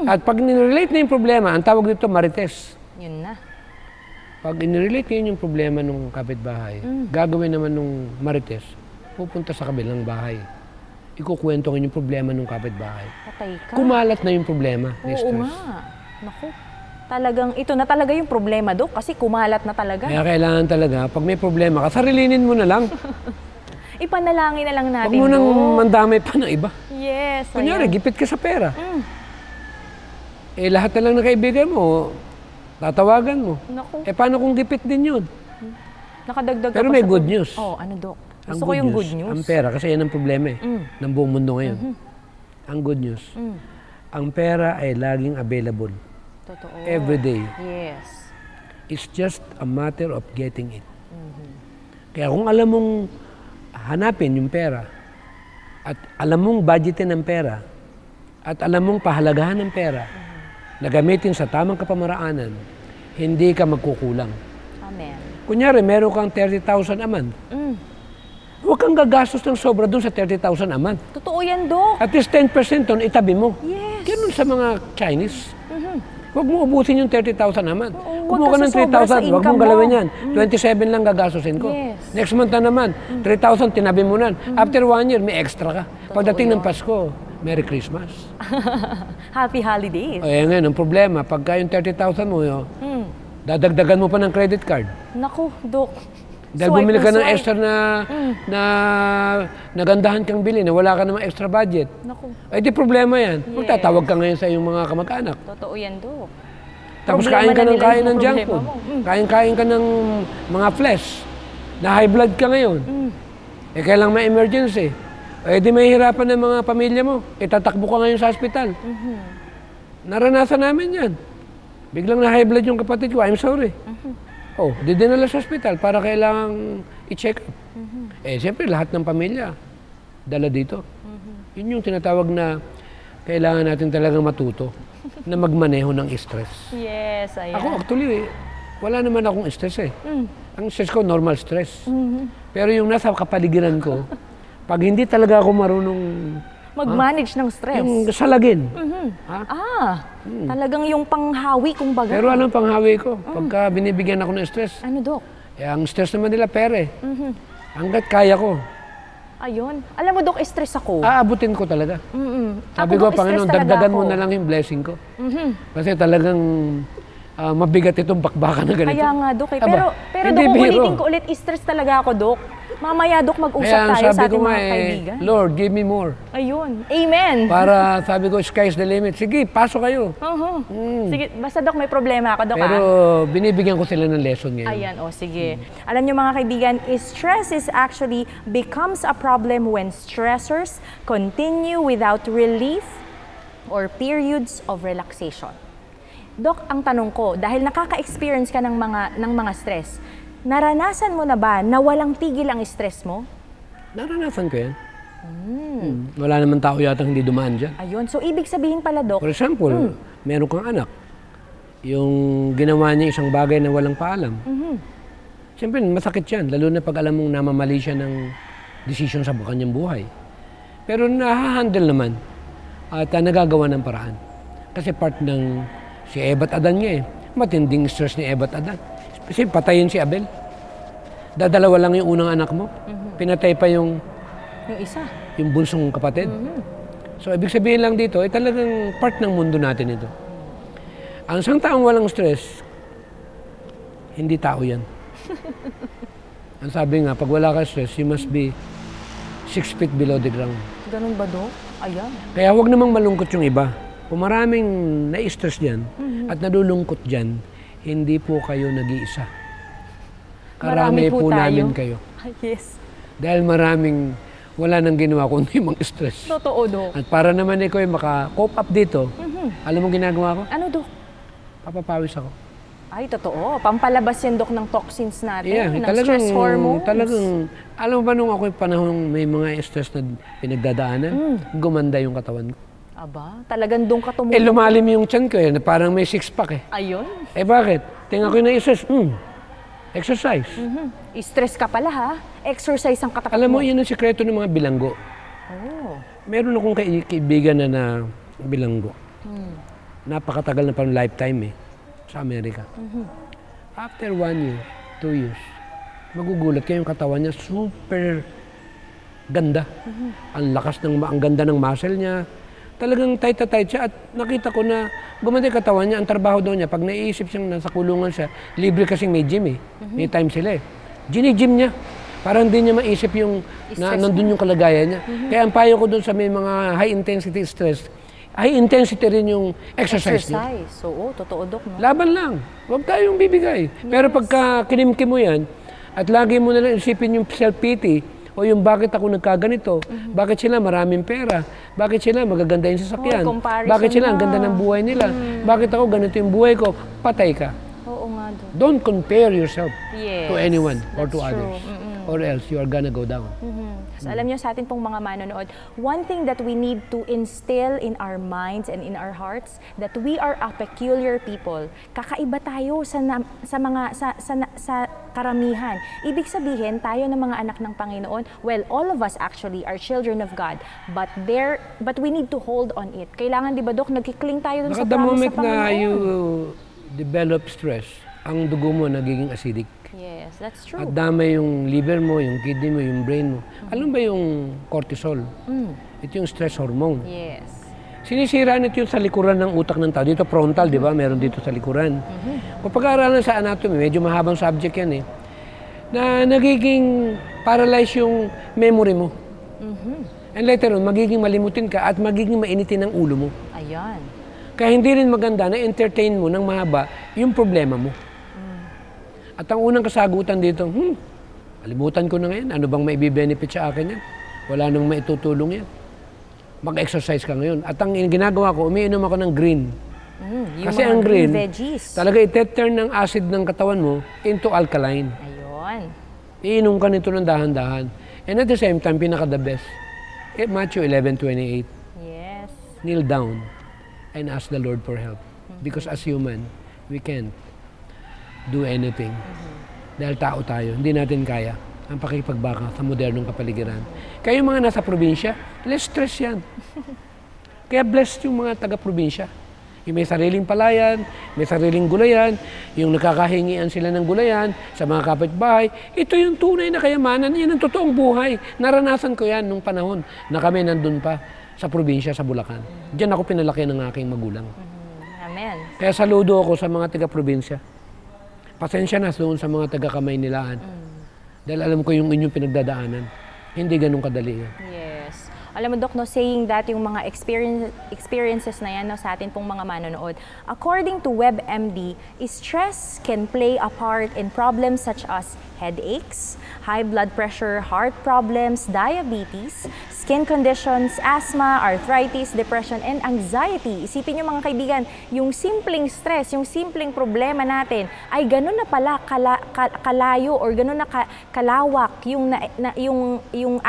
At pag nirelate na yung problema, ang tawag dito marites. Yun na. Pag inirelate yun yung problema ng kapitbahay, gagawin naman nung marites, pupunta sa kabilang bahay. Ikukwento ko yung problema ng kapitbahay. Patay ka. Kumalat na yung problema, Oo stress. nga. Naku. Talagang, ito na talaga yung problema, Dok, kasi kumalat na talaga. Kaya kailangan talaga, pag may problema ka, sarilinin mo na lang. Ipanalangin na lang Huwag natin, mo nang Dok. mandamay pa ng iba. Yes. Kunyari, ayan. gipit ka sa pera. Lahat na lang ng kaibigan mo, tatawagan mo. Naku, Paano kung gipit din yun? nakadagdag ka Pero pa may sa... good news. Oh, ano, Dok? Ang Gusto ko yung good news. Ang pera, kasi yan ang problema ng buong mundo ngayon. Ang good news, ang pera ay laging available. Totoo. Every day. Yes. It's just a matter of getting it. Kaya kung alam mong hanapin yung pera, at alam mong budgetin ng pera, at alam mong pahalagahan ng pera, na gamitin sa tamang kapamaraanan, hindi ka magkukulang. Amen. Kunyari, meron kang 30,000 a month. Huwag kang gagastos ng sobra dun sa 30,000 a month. Totoo yan, Dok. At least 10% doon, itabi mo. Yes. Ganun sa mga Chinese. Huwag mo ubusin yung 30,000 a month. Oo, Kumuha ka wag ng kasi sobra sa 3,000, huwag mong income galawin mo. yan. 27 lang gagastusin ko. Yes. Next month na naman, 3,000, tinabi mo na. After 1 year, may extra ka. Pagdating ng Pasko, Merry Christmas. Happy holidays. Ayan ngayon, ang problema, pagka yung 30,000 mo, dadagdagan mo pa ng credit card. Naku, Dok. Dahil Swipe bumili na ka ng swipe. extra na nagandahan kang bili, na wala ka namang extra budget. Naku, Ay di problema yan. Kung Yes. tatawag ka ngayon sa iyong mga kamag-anak. totoo yan, Dok. Tapos Problema kain ka na ng nila kain yung ng junk problema food. mo. Kain ka ng mga flesh. Na high blood ka ngayon. Kailangan may emergency. Di mahihirapan ng mga pamilya mo. Tatakbo ka ngayon sa hospital. Naranasan namin yan. Biglang na high blood yung kapatid ko. I'm sorry. Di dinala sa hospital para kailangang i-check up. Siyempre, lahat ng pamilya dala dito. Yun yung tinatawag na kailangan natin talagang matuto na magmaneho ng stress. Yes, ayan. Ako actually, wala naman akong stress eh. Ang stress ko, normal stress. Pero yung nasa kapaligiran ko, pag hindi talaga ako marunong Mag-manage ng stress. yung salagin. Talagang yung panghawi, kumbaga. Pero anong panghawi ko? Pagka binibigyan ako ng stress, Ano, Dok? ang stress naman nila pere. Hanggat kaya ko, Ayun. Alam mo, Dok, stress ako. aabutin ko talaga. Sabi Ako, ko, Dok, Panginoon, stress talaga dagdagan mo ako. na lang yung blessing ko. Kasi talagang mabigat itong bakbakan na ganito. Kaya nga, Dok. Aba, Pero hindi Dok, biro. ulitin ko ulit, stress talaga ako, Dok. Mamaya, Dok, mag-usap Kaya tayo sa sabi ko ating nga mga kaibigan. Lord, give me more. Ayun. Amen. Para sabi ko, sky's the limit. Sige, pasok kayo. Sige, basta, Dok, may problema ako, Dok. Pero binibigyan ko sila ng lesson ngayon. Ayan, sige. Alam niyo mga kaibigan, stress is actually becomes a problem when stressors continue without relief or periods of relaxation. Dok, ang tanong ko, dahil nakaka-experience ka ng mga stress, naranasan mo na ba na walang tigil ang stress mo? Naranasan ko yan. Wala naman tao yata hindi dumaan dyan. Ayun, so ibig sabihin pala, Dok, For example, meron kang anak. Yung ginawa niya isang bagay na walang paalam. Siyempre, masakit yan. Lalo na pag alam mong namamali siya ng decision sa kanyang buhay. Pero nahahandle naman at nagagawa ng paraan. Kasi part ng si Eva at Adan niya eh. Matinding stress ni Eva at Adan. Kasi patayin si Abel. Dadalawa lang yung unang anak mo. Pinatay pa yung isa. Yung bunsong kapatid. So, ibig sabihin lang dito, ay talagang part ng mundo natin ito. Ang isang taong walang stress, hindi tao yan. Ang sabi nga, pag wala ka stress, you must be 6 feet below the ground. Ganun ba, Dok? Ayan. Kaya huwag namang malungkot yung iba. Kung maraming na-stress dyan at nalulungkot dyan, hindi po kayo nag-iisa. Karami po namin kayo. Yes. Dahil maraming wala nang ginawa kundi mang-stress. Totoo, Dok. At para naman ikaw ay maka-cope up dito, alam mo ginagawa ko? Ano, Dok? Papapawis ako. Ay, totoo. Pampalabas yan, Dok, ng toxins natin, ng talagang, stress hormones. Talagang, alam mo ba nung ako'y panahon may mga stress na pinagdadaanan, gumanda yung katawan ko. Aba, talagang doon ka tumulong. Lumalim yung tiyan ko na parang may six-pack Ayun. Bakit? Tingnan ko yung na-stress. Exercise. Stress ka pala, ha? Exercise ang katapat mo. Alam mo, yun ang sikreto ng mga bilanggo. Oh. Meron akong kaibigan na bilanggo. Napakatagal na parang lifetime sa Amerika. After 1 year, 2 years, magugulat kayo yung katawan niya, super ganda. Ang lakas ang ganda ng muscle niya. Talagang tight na tight siya at nakita ko na gumanda yung katawan niya. Ang trabaho daw niya, pag naiisip siyang nasa kulungan siya, libre kasing may gym May time sila Gini-gym niya. Parang hindi niya maisip yung nandun yung kalagayan niya. Kaya ang payo ko dun sa may mga high intensity stress, high intensity rin yung exercise niya. Oo, totoo, Dok. No? Laban lang. Huwag tayong bibigay. Pero pagka kinimkim mo yan, at lagi mo nalang isipin yung self-pity, o yung bakit ako nagkaganito, bakit sila maraming pera, bakit sila magaganda yung sasakyan, bakit sila ang ganda ng buhay nila, bakit ako ganito yung buhay ko, patay ka. Oo nga, Dok. Don't compare yourself to anyone or to That's true. others. Or else you are gonna go down. So, alam niyo sa atin pong mga manonood, one thing that we need to instill in our minds and in our hearts, that we are a peculiar people. Kakaiba tayo sa karamihan. Ibig sabihin, tayo ng mga anak ng Panginoon, well, all of us actually are children of God, but we need to hold on it. Kailangan, di ba, Dok, nagkikling tayo dun sa promise sa Panginoon. The moment na you develop stress, ang dugo mo nagiging acidic. Yes, that's true. At damay yung liver mo, yung kidney mo, yung brain mo. Alam ba yung cortisol? Ito yung stress hormone. Yes. Sinisira nito yung sa likuran ng utak ng tao. Dito frontal, di ba? Meron dito sa likuran. Kung pag-aaralan sa anatomy, medyo mahabang subject yan na nagiging paralyze yung memory mo. And later on, magiging malimutin ka at magiging mainitin ang ulo mo. Ayan. Kaya hindi rin maganda na entertain mo ng mahaba yung problema mo. At ang unang kasagutan dito, kalimutan ko na ngayon, ano bang maibe-benefit sa akin yan? Wala nang maitutulong yan. Mag-exercise ka ngayon. At ang ginagawa ko, umiinom ako ng green. Kasi ang green, talaga ite-turn ng acid ng katawan mo into alkaline. Ayun. Iinom ka nito ng dahan-dahan. And at the same time, pinaka-the best. Matthew 11:28. Yes. Kneel down and ask the Lord for help. Because as human, we can't do anything. Dahil tao tayo, hindi natin kaya ang pakikipagbaka sa modernong kapaligiran. Kaya yung mga nasa probinsya, less stress yan. Kaya blessed yung mga taga-probinsya. Yung may sariling palayan, may sariling gulayan, yung nakakahingian sila ng gulayan sa mga kapitbahay. Ito yung tunay na kayamanan, yan ang totoong buhay. Naranasan ko yan nung panahon na kami nandun pa sa probinsya, sa Bulacan. Diyan ako pinalaki ng aking magulang. Amen. Kaya saludo ako sa mga taga-probinsya. Pasensya na doon sa mga taga-Kamaynilaan. Dahil alam ko yung inyong pinagdadaanan. Hindi ganun kadali yan. Yes. Alam mo, Dok, saying that yung mga experiences na yan sa atin pong mga manonood, according to WebMD, stress can play a part in problems such as headaches, high blood pressure, heart problems, diabetes, skin conditions, asthma, arthritis, depression, and anxiety. Isipin nyo, mga kaibigan, yung simpleng stress, yung simpleng problema natin ay ganun na pala kalayo or ganun na kalawak yung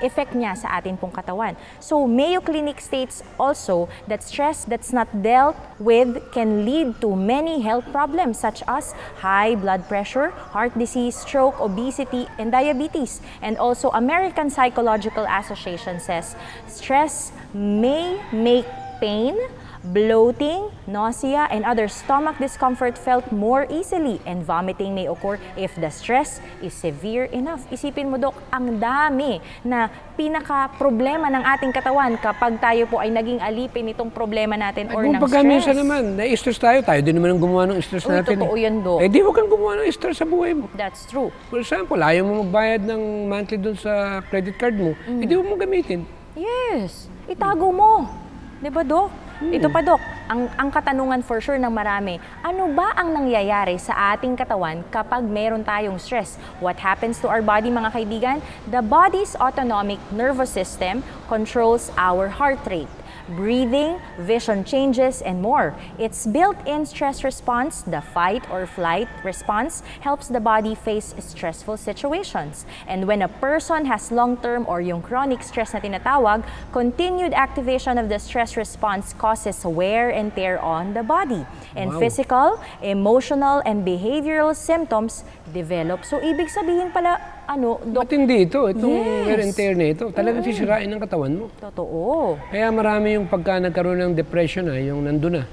effect niya sa atin pong katawan. So, Mayo Clinic states also that stress that's not dealt with can lead to many health problems such as high blood pressure, heart disease, stroke, obesity, and diabetes. And also, American Psychological Association says stress may make pain, Bloating, nausea, and other stomach discomfort felt more easily, and vomiting may occur if the stress is severe enough. Isipin mo, Dok, ang dami na pinaka-problema ng ating katawan kapag tayo po ay naging alipin itong problema natin or ng Kung pagka minsan stress. naman, na-stress tayo din naman ang gumawa ng stress Uy, natin. totoo yan, Dok. Eh di huwag kang gumawa ng stress sa buhay mo. That's true. For example, ayaw mo magbayad ng monthly dun sa credit card mo, hindi mo gamitin. Yes, itago mo. Di ba, Dok? Ito pa, Dok, ang katanungan for sure ng marami, ano ba ang nangyayari sa ating katawan kapag meron tayong stress? What happens to our body, mga kaibigan? The body's autonomic nervous system controls our heart rate, breathing, vision changes, and more. Its built-in stress response, the fight or flight response, helps the body face stressful situations. And when a person has long-term or yung chronic stress na tinatawag, continued activation of the stress response causes wear and tear on the body. And Wow. physical, emotional, and behavioral symptoms develop. So, ibig sabihin pala, Dok, Matindi ito, itong Yes. wear and tear na ito. Talagang sisirain ng katawan mo. totoo. Kaya marami yung pagka nagkaroon ng depression yung nandun na,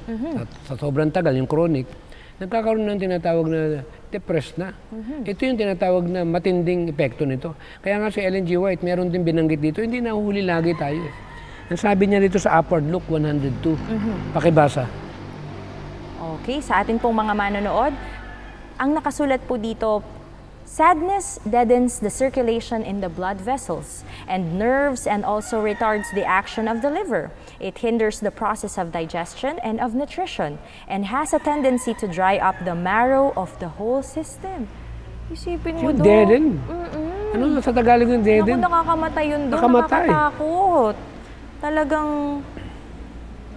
sa sobrang tagal, yung chronic, nagkakaroon ng tinatawag na depressed na. Ito yung tinatawag na matinding epekto nito. Kaya nga si Ellen G. White, meron din binanggit dito, hindi nahuhuli lagi tayo. Ang sabi niya dito sa Upward Look 102, pakibasa. Okay, sa atin pong mga manonood, ang nakasulat po dito, sadness deadens the circulation in the blood vessels and nerves and also retards the action of the liver. It hinders the process of digestion and of nutrition and has a tendency to dry up the marrow of the whole system. Isipin mo Yung doon. deaden. Ano sa Tagalog yung deaden? Naku, nakakamatay yun doon. Nakamatay. Nakakatakot. Talagang,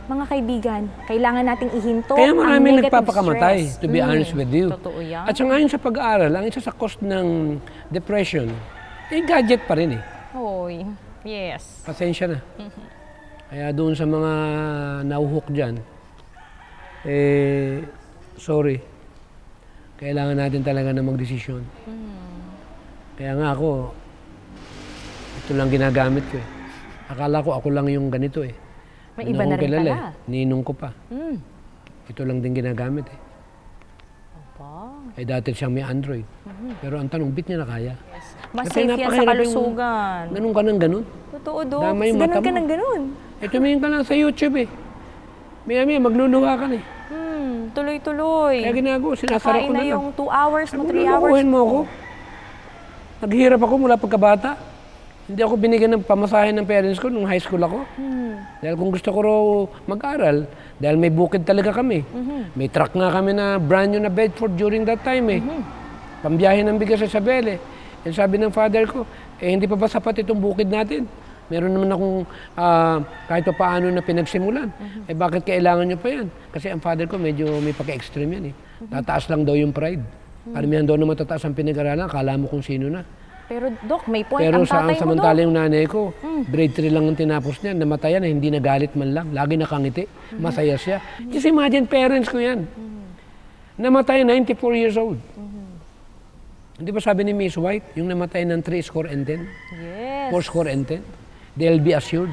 mga kaibigan, kailangan nating ihinto Kaya ang maraming negative nagpapakamatay, stress. to be honest with you. Totoo yan. At sa ngayon sa pag-aaral, ang isa sa cause ng depression, gadget pa rin eh. Hoy, yes. Pasensya na. Kaya doon sa mga nauhok dyan, sorry. Kailangan natin talaga na magdesisyon. Kaya nga ako, ito lang ginagamit ko eh. Akala ko ako lang yung ganito eh. May iba na rin kilala pala. Ninong ko pa. Ito lang din ginagamit eh. Aba. Dati siyang may Android. Pero ang tanong, bit niya na kaya? Mas Kasi safe yan sa napakahirap yung kalusugan. Ganun ka ng ganun. Totoo, Dok. Damay yung mata Ganun ka mo. ng ganun. Tumingin ka lang sa YouTube eh. Maya-maya, magluluha ka na eh. Tuloy-tuloy. Kaya ginagawa, sinasara Kain ko na na lang. yung 2 hours mo, 3 hours Lulukuhin mo ako. Naghihirap ako mula pagkabata. Hindi ako binigyan ng pamasahe ng parents ko nung high school ako. Dahil kung gusto ko raw mag-aral, dahil may bukid talaga kami. May truck nga kami na brand new na Bedford during that time eh. Pambiyahe ng bigas sa Isabela. And sabi ng father ko, hindi pa ba sapat itong bukid natin? Meron naman akong kahit pa paano na pinagsimulan. Bakit kailangan nyo pa yan? Kasi ang father ko medyo may pagka-extreme yan eh. Tataas lang daw yung pride. Paramihan daw na matataas ang pinag-aralan, akala mo kung sino na. Pero, Dok, may point Pero ang tatay mo, Dok. samantala yung nanay ko, grade 3 lang ang tinapos niya, namatayan na hindi nagalit man lang, lagi nakangiti, masaya siya. Just imagine, parents ko yan. Namatay 94 years old. Hindi ba sabi ni Miss White, yung namatay ng 3 score and 10, Yes. 4 score and 10, they'll be assured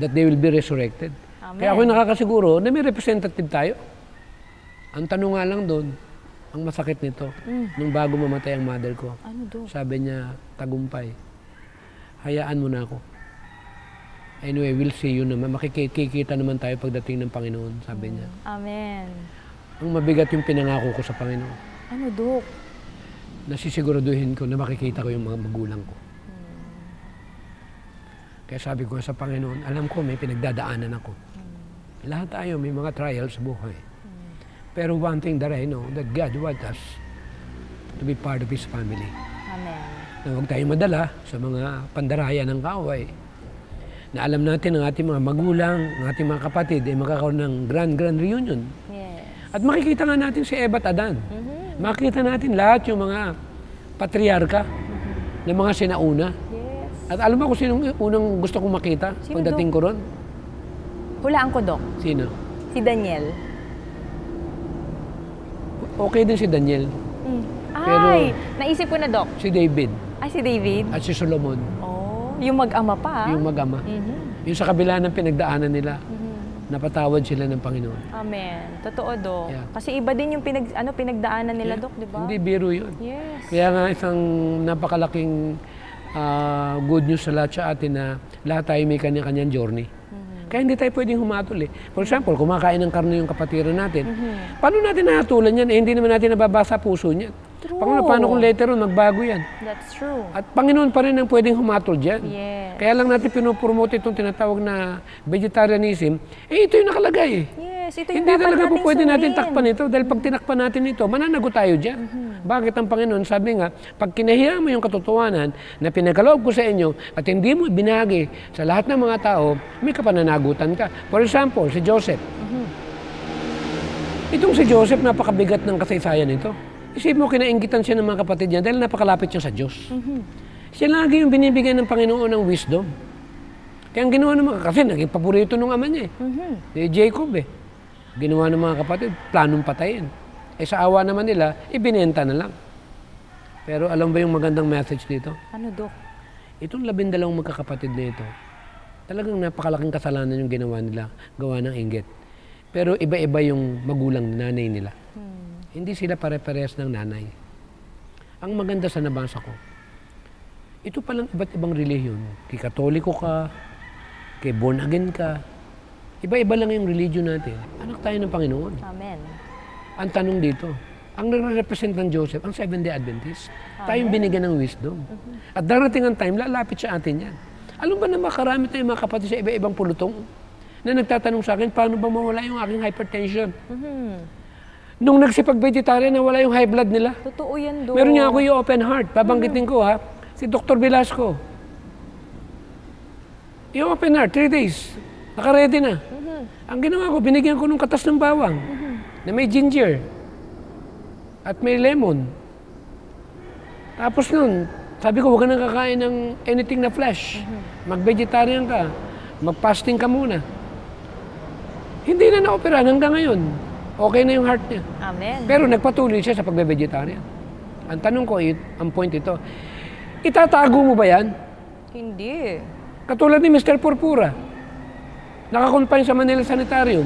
that they will be resurrected. Amen. Kaya ako'y nakakasiguro na may representative tayo. Ang tanong nga lang doon, ang masakit nito, nung bago mamatay ang mother ko, Ano, Dok? sabi niya, tagumpay, hayaan mo na ako. Anyway, we'll see you naman. Makikita naman tayo pagdating ng Panginoon, sabi niya. Amen. Ang mabigat yung pinangako ko sa Panginoon. Ano, Dok? Nasisiguraduhin ko na makikita ko yung mga magulang ko. Kaya sabi ko sa Panginoon, alam ko may pinagdadaanan ako. Lahat tayo may mga trials sa buhay. Pero one thing that I know, that God wants us to be part of His family. Amen. Na huwag tayong madala sa mga pandaraya ng kaaway. Na alam natin ang ating mga magulang, ang ating mga kapatid ay magkakaroon ng grand reunion. Yes. At makikita nga natin si Eva at Adan. Makikita natin lahat yung mga patriarka ng mga sinauna. Yes. At alam mo kung sinong unang gusto kong makita Sino, pagdating ko ron? Hulaan ko, Dok. Sino? Si Daniel. Okay din si Daniel, Ay, naisip ko na, Dok. si David, Ay, si David. at si Solomon. Oh, yung mag-ama pa. Yung mag-ama. Yung sa kabila ng pinagdaanan nila. napatawad sila ng Panginoon. Amen. Totoo, Dok. Yeah. Kasi iba din yung pinagdaanan nila, Dok, di ba? Hindi biro yun. Yes. Kaya nga isang napakalaking good news sa lahat sa atin na lahat tayo may kanya-kanyang journey. Kaya hindi tayo pwedeng humatol eh. For example, kumakain ng karne yung kapatiran natin. Paano natin nahatulan yan? Eh, hindi naman natin nababasa puso niyan. True. Paano kung later on, magbago yan? That's true. At Panginoon pa rin ang pwedeng humatol dyan. Yes. Kaya lang natin pinopromote itong tinatawag na vegetarianism. Eh, ito yung nakalagay eh. Yes, ito yung Hindi dapat talaga po nating pwede natin sundin. takpan ito dahil pag tinakpan natin ito, mananagot tayo dyan. Bakit ang Panginoon sabi nga, pag kinahiya mo yung katotohanan na pinagkaloob ko sa inyo at hindi mo binagi sa lahat ng mga tao, may kapananagutan ka. For example, si Joseph. Itong si Joseph, napakabigat ng kasaysayan ito. Isip mo, kinainggitan siya ng mga kapatid niya dahil napakalapit siya sa Diyos. Siya lagi yung binibigyan ng Panginoon ng wisdom. Kaya ang ginawa ng mga, kasi naging paborito ng ama niya eh. Jacob eh. Ginawa ng mga kapatid, planong patayin. Eh sa awa naman nila, ibinenta na lang. Pero alam ba yung magandang message dito? Ano, Dok? Itong 12 magkakapatid na ito, talagang napakalaking kasalanan yung ginawa nila, gawa ng inggit. Pero iba-iba yung magulang nanay nila. Hindi sila pare-parehas ng nanay. Ang maganda sa nabasa ko, ito palang iba't ibang relihiyon. Kay Katoliko ka, kay born again ka, iba-iba lang yung religion natin. Anak tayo ng Panginoon. Amen. Ang tanong dito, ang nagre-represent ng Joseph, ang Seventh-day Adventist, tayong binigyan ng wisdom. At darating ang time, lalapit sa atin yan. Alam ba na makarami tayong mga kapatid sa iba-ibang pulutong na nagtatanong sa akin, paano ba mawala yung aking hypertension? Nung nagsipag-vegetarian, nawala yung high blood nila. Totoo yan, Dok. Meron niya ako yung open heart. Babanggitin ko ha, si Dr. Velasco. Yung open heart, 3 days. Naka-ready na. Ang ginawa ko, binigyan ko ng katas ng bawang na may ginger at may lemon. Tapos nun, sabi ko, huwag ka nang kakain ng anything na flesh. Mag-vegetarian ka. Mag-fasting ka muna. Hindi na na-operahan hanggang ngayon. Okay na yung heart niya. Amen. Pero nagpatuloy siya sa pagbe-vegetarian. Ang tanong ko, ang point ito, itatago mo ba yan? Hindi. Katulad ni Mr. Purpura. Nakakonfine sa Manila Sanitarium.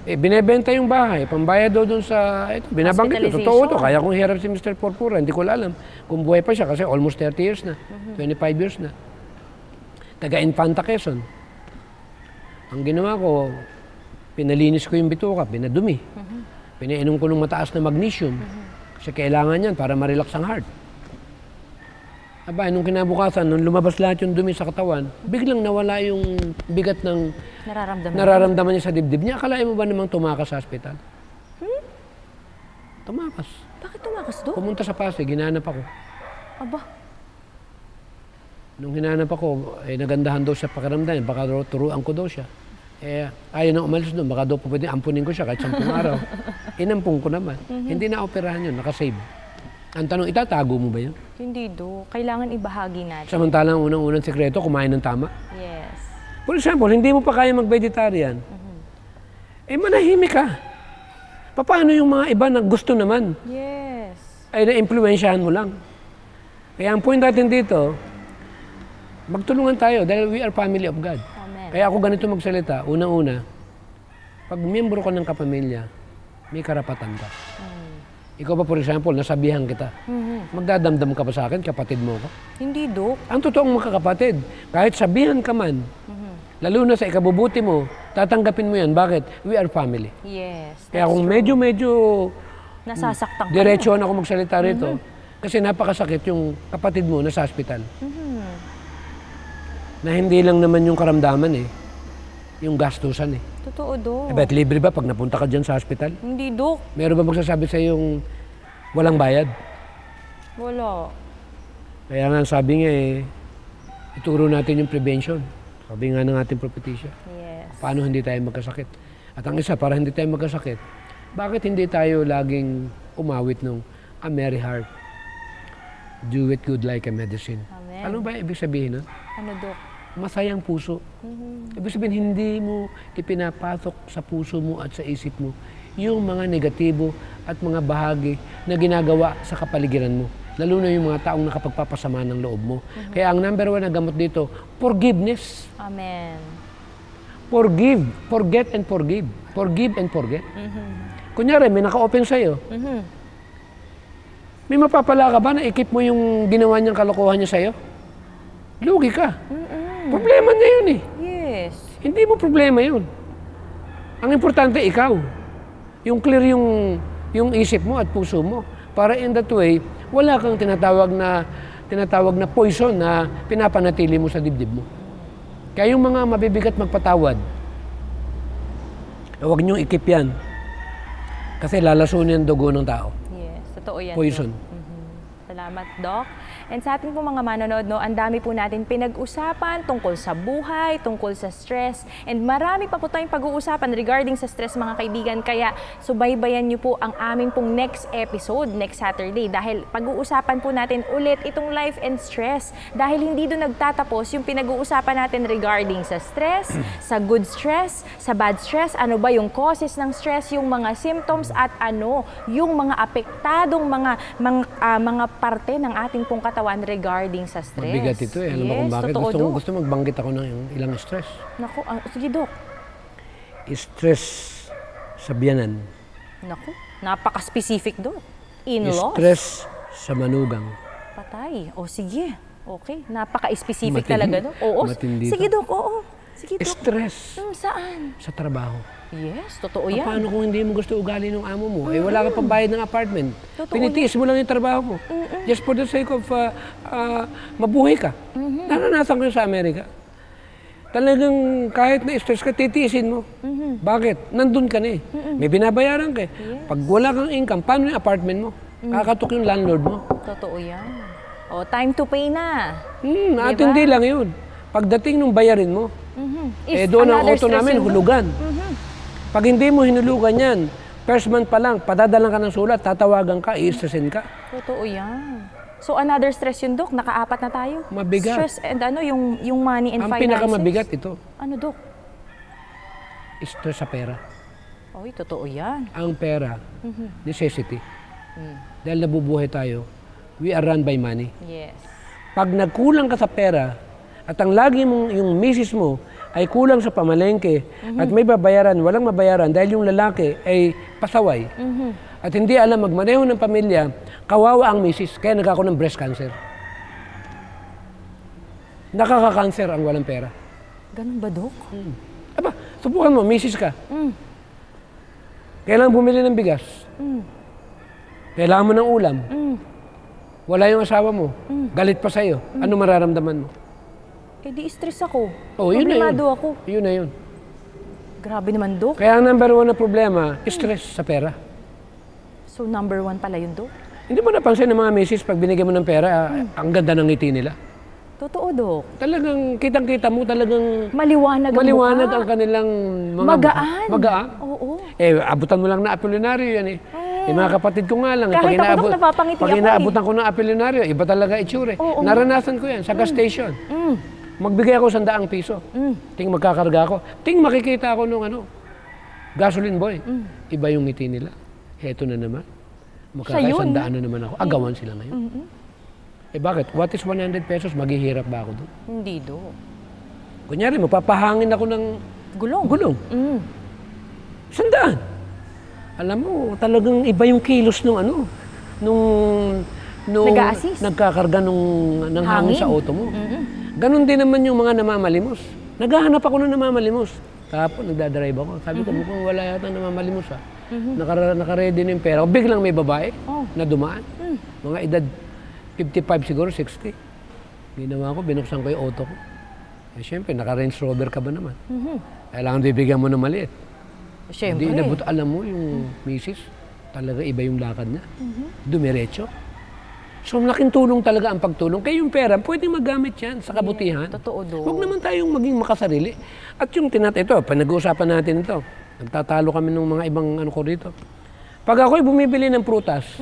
Eh, binebenta yung bahay, pambayad daw dun sa, ito, binabanggit ko, totoo to, kaya kong hirap si Mr. Purpura, hindi ko alam kung buhay pa siya kasi almost 30 years na, 25 years na. Taga-Infanta Quezon. Ang ginawa ko, pinalinis ko yung bituka, pinadumi. Pinainom ko ng mataas na magnesium. Kasi kailangan yan para ma-relax ang heart. Aba, nung kinabukasan, nung lumabas lahat yung dumi sa katawan, biglang nawala yung bigat ng nararamdaman niya sa dibdib niya. Akalain mo ba namang tumakas sa hospital? Tumakas. Bakit tumakas, Dok? Pumunta sa Pasig, hinanap ako. Aba. Nung hinanap ako, nagandahan daw siya pakiramdam, baka turuan ko daw siya. Ayaw na umalis doon, baka daw po pwede ampunin ko siya kahit 10 araw. Inampung ko naman. Hindi na operahan yun, nakasave. Ang tanong, itatago mo ba yun? Hindi, Dok. Kailangan ibahagi natin. Samantalang unang-unang sekreto, kumain ng tama. Yes. For example, hindi mo pa kaya mag-vegetarian. Manahimik ka. Paano yung mga iba na gusto naman? Yes. Ay na-impluensyahan mo lang. Kaya ang point natin dito, magtulungan tayo dahil we are family of God. Amen. Kaya ako ganito magsalita, unang-una, pag miyembro ka ng kapamilya, may karapatan ka. Ikaw ba, for example, nasabihan kita, magdadamdam ka ba sa akin, kapatid mo ko? Hindi, Dok. Ang totoong magkakapatid, kahit sabihan ka man, lalo na sa ikabubuti mo, tatanggapin mo yan. Bakit? We are family. Yes. Kaya kung medyo nasasaktan ka. diretso na ako magsalita rito, kasi napakasakit yung kapatid mo nasa hospital. Na hindi lang naman yung karamdaman yung gastusan Totoo, Dok. Bet libre ba pag napunta ka dyan sa hospital? Hindi, Dok. Meron ba magsasabi sa yung walang bayad? Wala. Kaya nga sabi nga ituro natin yung prevention. Sabi nga ng ating propetesya. Yes. Paano hindi tayo magkasakit? At ang isa, para hindi tayo magkasakit, bakit hindi tayo laging umawit nung a merry heart? Do it good like a medicine. Amen. Ano ba ibig sabihin nun? Ano, Dok? Masayang puso. Ibig sabihin, hindi mo ipinapasok sa puso mo at sa isip mo yung mga negatibo at mga bahagi na ginagawa sa kapaligiran mo. Lalo na yung mga taong nakapagpapasama ng loob mo. Kaya ang number 1 na gamot dito, forgiveness. Amen. Forgive. Forget and forgive. Forgive and forget. Kunyari, may naka-open sa'yo. May mapapala ka ba na ikip mo yung ginawa niyang kalokohan niya sa'yo? Lugi ka. Problema niya yun eh. Yes. Hindi mo problema yun. Ang importante, ikaw. Yung clear yung isip mo at puso mo. Para in that way, wala kang tinatawag na poison na pinapanatili mo sa dibdib mo. Kaya yung mga mabibigat magpatawad, huwag niyong ikip yan. Kasi lalasunin ang dugo ng tao. Yes, totoo yan. Poison. Salamat, Doc. And sa ating po mga manonood, no, ang dami po natin pinag-usapan tungkol sa buhay, tungkol sa stress, and marami pa po tayong pag-uusapan regarding sa stress, mga kaibigan. Kaya subaybayan niyo po ang aming pong next episode, next Saturday, dahil pag-uusapan po natin ulit itong life and stress. Dahil hindi doon nagtatapos yung pinag-uusapan natin regarding sa stress, sa good stress, sa bad stress, ano ba yung causes ng stress, yung mga symptoms, at ano yung mga apektadong mga parte ng ating pong katawan regarding sa stress. Mabigat ito eh. Alam mo kung bakit? Gusto magbanggit ako ng ilang stress. Naku, sige, Dok. Stress sa biyanan. Naku, napaka-specific, Dok. In-laws. Stress sa manugang. Patay. O sige. Okay. Napaka-specific Matindi. talaga, Dok. Oo. Matindi Sige, to. Dok. Oo. Sige, Dok. Stress Saan? sa trabaho. Yes, totoo yan. Paano kung hindi mo gusto ugali ng amo mo? Eh, wala ka pang bayad ng apartment. Totoo Pinitiis mo lang yung trabaho mo. Just for the sake of mabuhay ka. Naranasan ko yun sa Amerika. Talagang kahit na stress ka, titiisin mo. Bakit? Nandun ka na eh. May binabayaran ka eh. Pag wala kang income, paano yung apartment mo? Kakatok yung landlord mo. Totoo yan. O, time to pay na. At hindi lang yun. Pagdating nung bayarin mo, eh doon ang auto namin, hulugan. Pag hindi mo hinulugan yan, first month pa lang, padadalang ka ng sulat, tatawagan ka, i-stressin ka. Totoo yan. So another stress yun, Dok. Nakaapat na tayo. Mabigat. Stress and yung money and Ang finances. pinakamabigat ito, Ano, Dok? stress sa pera. Oy, totoo yan. Ang pera, necessity. Dahil nabubuhay tayo, we are run by money. Yes. Pag nagkulang ka sa pera, at ang lagi mong, yung misis mo, ay kulang sa pamalengke at may babayaran, walang mabayaran dahil yung lalaki ay pasaway at hindi alam magmaneho ng pamilya, kawawa ang misis, kaya nagkakaroon ng breast cancer. Nakaka-cancer ang walang pera. Ganun ba, Dok? Aba, subukan mo, misis ka. Kailangan bumili ng bigas. Kailangan mo ng ulam. Wala yung asawa mo. Galit pa sa'yo. Ano mararamdaman mo? Eh, di stress ako. Oh, yun na yun. Problemado ako. Yun na yun. Grabe naman, Dok. Kaya ang number one na problema, stress sa pera. So, number one pala yun, Dok. Hindi mo napansin ng mga misis pag binigyan mo ng pera, ang ganda ng ngiti nila. Totoo, Dok. Talagang kitang-kita mo, talagang Maliwanag ang kanilang mga... Magaan. Oo. Eh, abutan mo lang na apelyonaryo yan eh. Eh, mga kapatid ko nga lang. Kahit ako, Dok, napapangiti pag ako inaabutan ko ng apelyonaryo, iba talaga itsure. Naranasan ko yan sa gas station. Magbigay ako 100 piso. Ting magkakarga ako. Ting makikita ako nung gasoline boy. Iba yung ngiti nila. Heto na naman. Magkaka-100 na naman ako. Agawan sila ngayon. Eh bakit? What is 100 pesos? Maghihirap ba ako doon? Hindi, Dok. Kunyari, mapapahangin ako ng gulong. 100. Alam mo, talagang iba yung kilos nung Nag-a-assist. nagkakarga ng hangin sa auto mo. Ganon din naman yung mga namamalimos. Naghahanap ako ng namamalimos. Tapos nagdadrive ako. Sabi ko, mukhang wala yata namamalimos ha. Naka-ready na yung pera. Biglang may babae na dumaan. Mga edad 55 siguro, 60. Ginawa ko, binuksan ko yung auto ko. Eh syempre, naka-Range Rover ka ba naman? Kailangan bibigyan mo ng maliit. Syempre. Hindi inabot, alam mo, yung misis, talaga iba yung lakad niya. Dumiretso. So, malaking tulong talaga ang pagtulong. Kaya yung pera, pwedeng magamit yan sa kabutihan. Totoo, Dok. Huwag naman tayong maging makasarili. At yung ito, pinag-uusapan natin ito. Nagtatalo kami ng mga ibang ko rito. Pag ako'y bumibili ng prutas,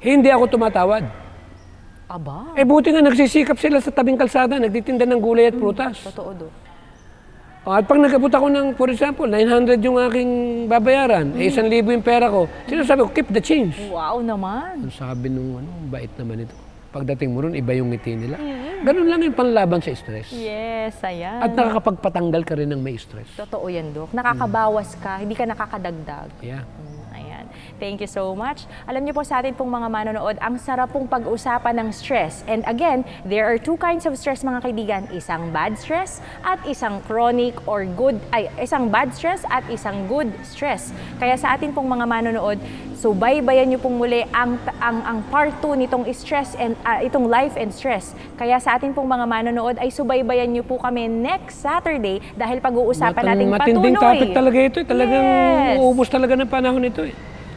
hindi ako tumatawad. Aba. Eh buti nga nagsisikap sila sa tabing kalsada, nagtitinda ng gulay at prutas. Totoo, Dok. At pag nagkabot ako ng, for example, 900 yung aking babayaran, 1,000 yung pera ko, sinasabi ko, keep the change. Wow naman. Ang sabi nung bait naman ito. Pagdating mo ron, iba yung ngiti nila. Ganun lang yung panlaban sa stress. Yes, ayan. At nakakapagpatanggal ka rin ng may stress. Totoo yan, Dok. Nakakabawas ka, hindi ka nakakadagdag. Yeah. Ayan. Thank you so much. Alam niyo po sa atin pong mga manonood, ang sarap pong pag-usapan ng stress. And again, there are two kinds of stress mga kaibigan. Isang bad stress at isang chronic or good, isang bad stress at isang good stress. Kaya sa atin pong mga manonood, subaybayan niyo pong muli ang part 2 nitong stress and itong life and stress. Kaya sa atin pong mga manonood ay subaybayan niyo po kami next Saturday dahil pag-uusapan natin patuloy. Matinding topic talaga ito. Talagang uubos talaga ng panahon ito.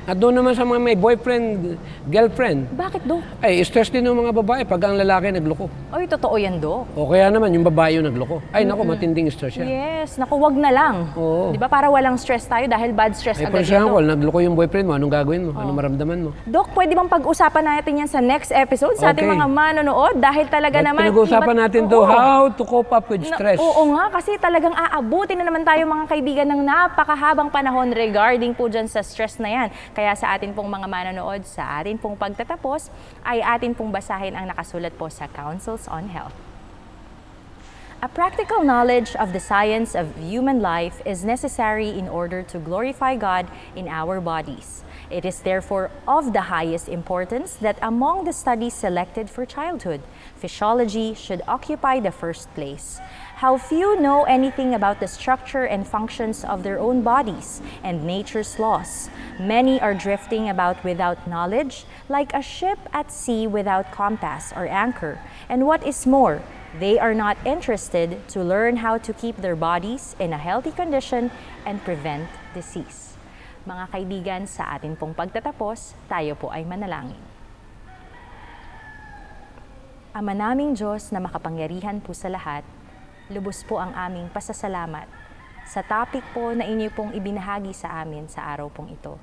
At doon naman sa mga may boyfriend, girlfriend. Bakit, Dok? Ay, stress din ng mga babae pag ang lalaki nagloko. Ay, totoo yan, Dok. O kaya naman yung babae yung nagloko. Ay, naku, matinding stress yan. Yes, naku, wag na lang. Oo. Di ba, para walang stress tayo dahil bad stress Ay, agad for example, nagloko yung boyfriend mo, anong gagawin mo? Anong maramdaman mo? Dok, pwede bang pag-usapan natin yan sa next episode sa ating mga manonood? Dahil talaga naman... Pinag-uusapan natin to, how to cope up with stress. Oo nga, kasi talagang aabutin na naman tayo mga kaibigan ng napakahabang panahon regarding po dyan sa stress na yan. Kaya sa atin pong mga manonood, sa atin pong pagtatapos, ay atin pong basahin ang nakasulat po sa Councils on Health. A practical knowledge of the science of human life is necessary in order to glorify God in our bodies. It is therefore of the highest importance that among the studies selected for childhood, physiology should occupy the first place. How few know anything about the structure and functions of their own bodies and nature's laws. Many are drifting about without knowledge, like a ship at sea without compass or anchor. And what is more, they are not interested to learn how to keep their bodies in a healthy condition and prevent disease. Mga kaibigan, sa atin pong pagtatapos, tayo po ay manalangin. Ama naming Diyos na makapangyarihan po sa lahat, lubos po ang aming pasasalamat sa topic po na inyo pong ibinahagi sa amin sa araw pong ito.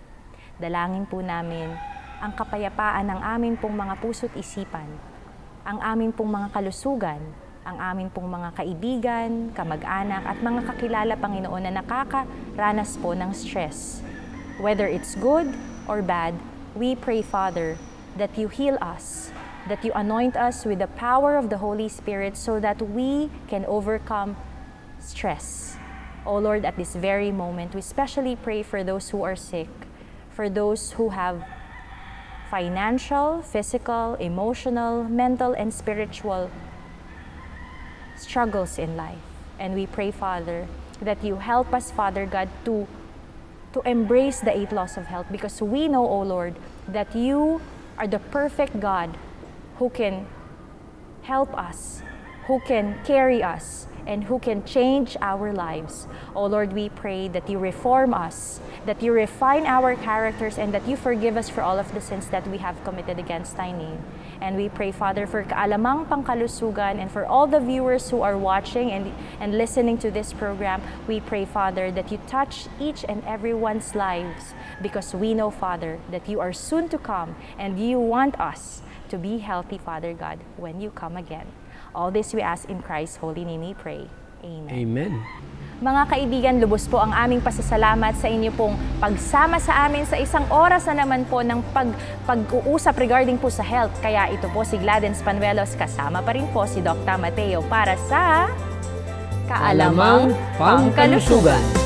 Dalangin po namin ang kapayapaan ng amin pong mga puso't isipan, ang amin pong mga kalusugan, ang amin pong mga kaibigan, kamag-anak at mga kakilala, Panginoon, na nakakaranas po ng stress. Whether it's good or bad, we pray, Father, that you heal us, that you anoint us with the power of the Holy Spirit so that we can overcome stress. O Lord, at this very moment, we especially pray for those who are sick, for those who have financial, physical, emotional, mental, and spiritual struggles in life. And we pray, Father, that you help us, Father God, to embrace the 8 laws of health, because we know, O Lord, that you are the perfect God who can help us, who can carry us, and who can change our lives. Oh Lord, we pray that you reform us, that you refine our characters, and that you forgive us for all of the sins that we have committed against thy name. And we pray, Father, for kaalamang pangkalusugan and for all the viewers who are watching and listening to this program. We pray, Father, that you touch each and everyone's lives, because we know, Father, that you are soon to come and you want us to be healthy, Father God, when you come again. All this we ask in Christ's holy name we pray. Amen. Amen. Mga kaibigan, lubos po ang aming pasasalamat sa inyo pong pagsama sa amin sa isang oras na naman po ng pag-uusap regarding po sa health. Kaya ito po si Gladys Panuelos, kasama pa rin po si Dr. Mateo para sa Kaalamang Pangkalusugan.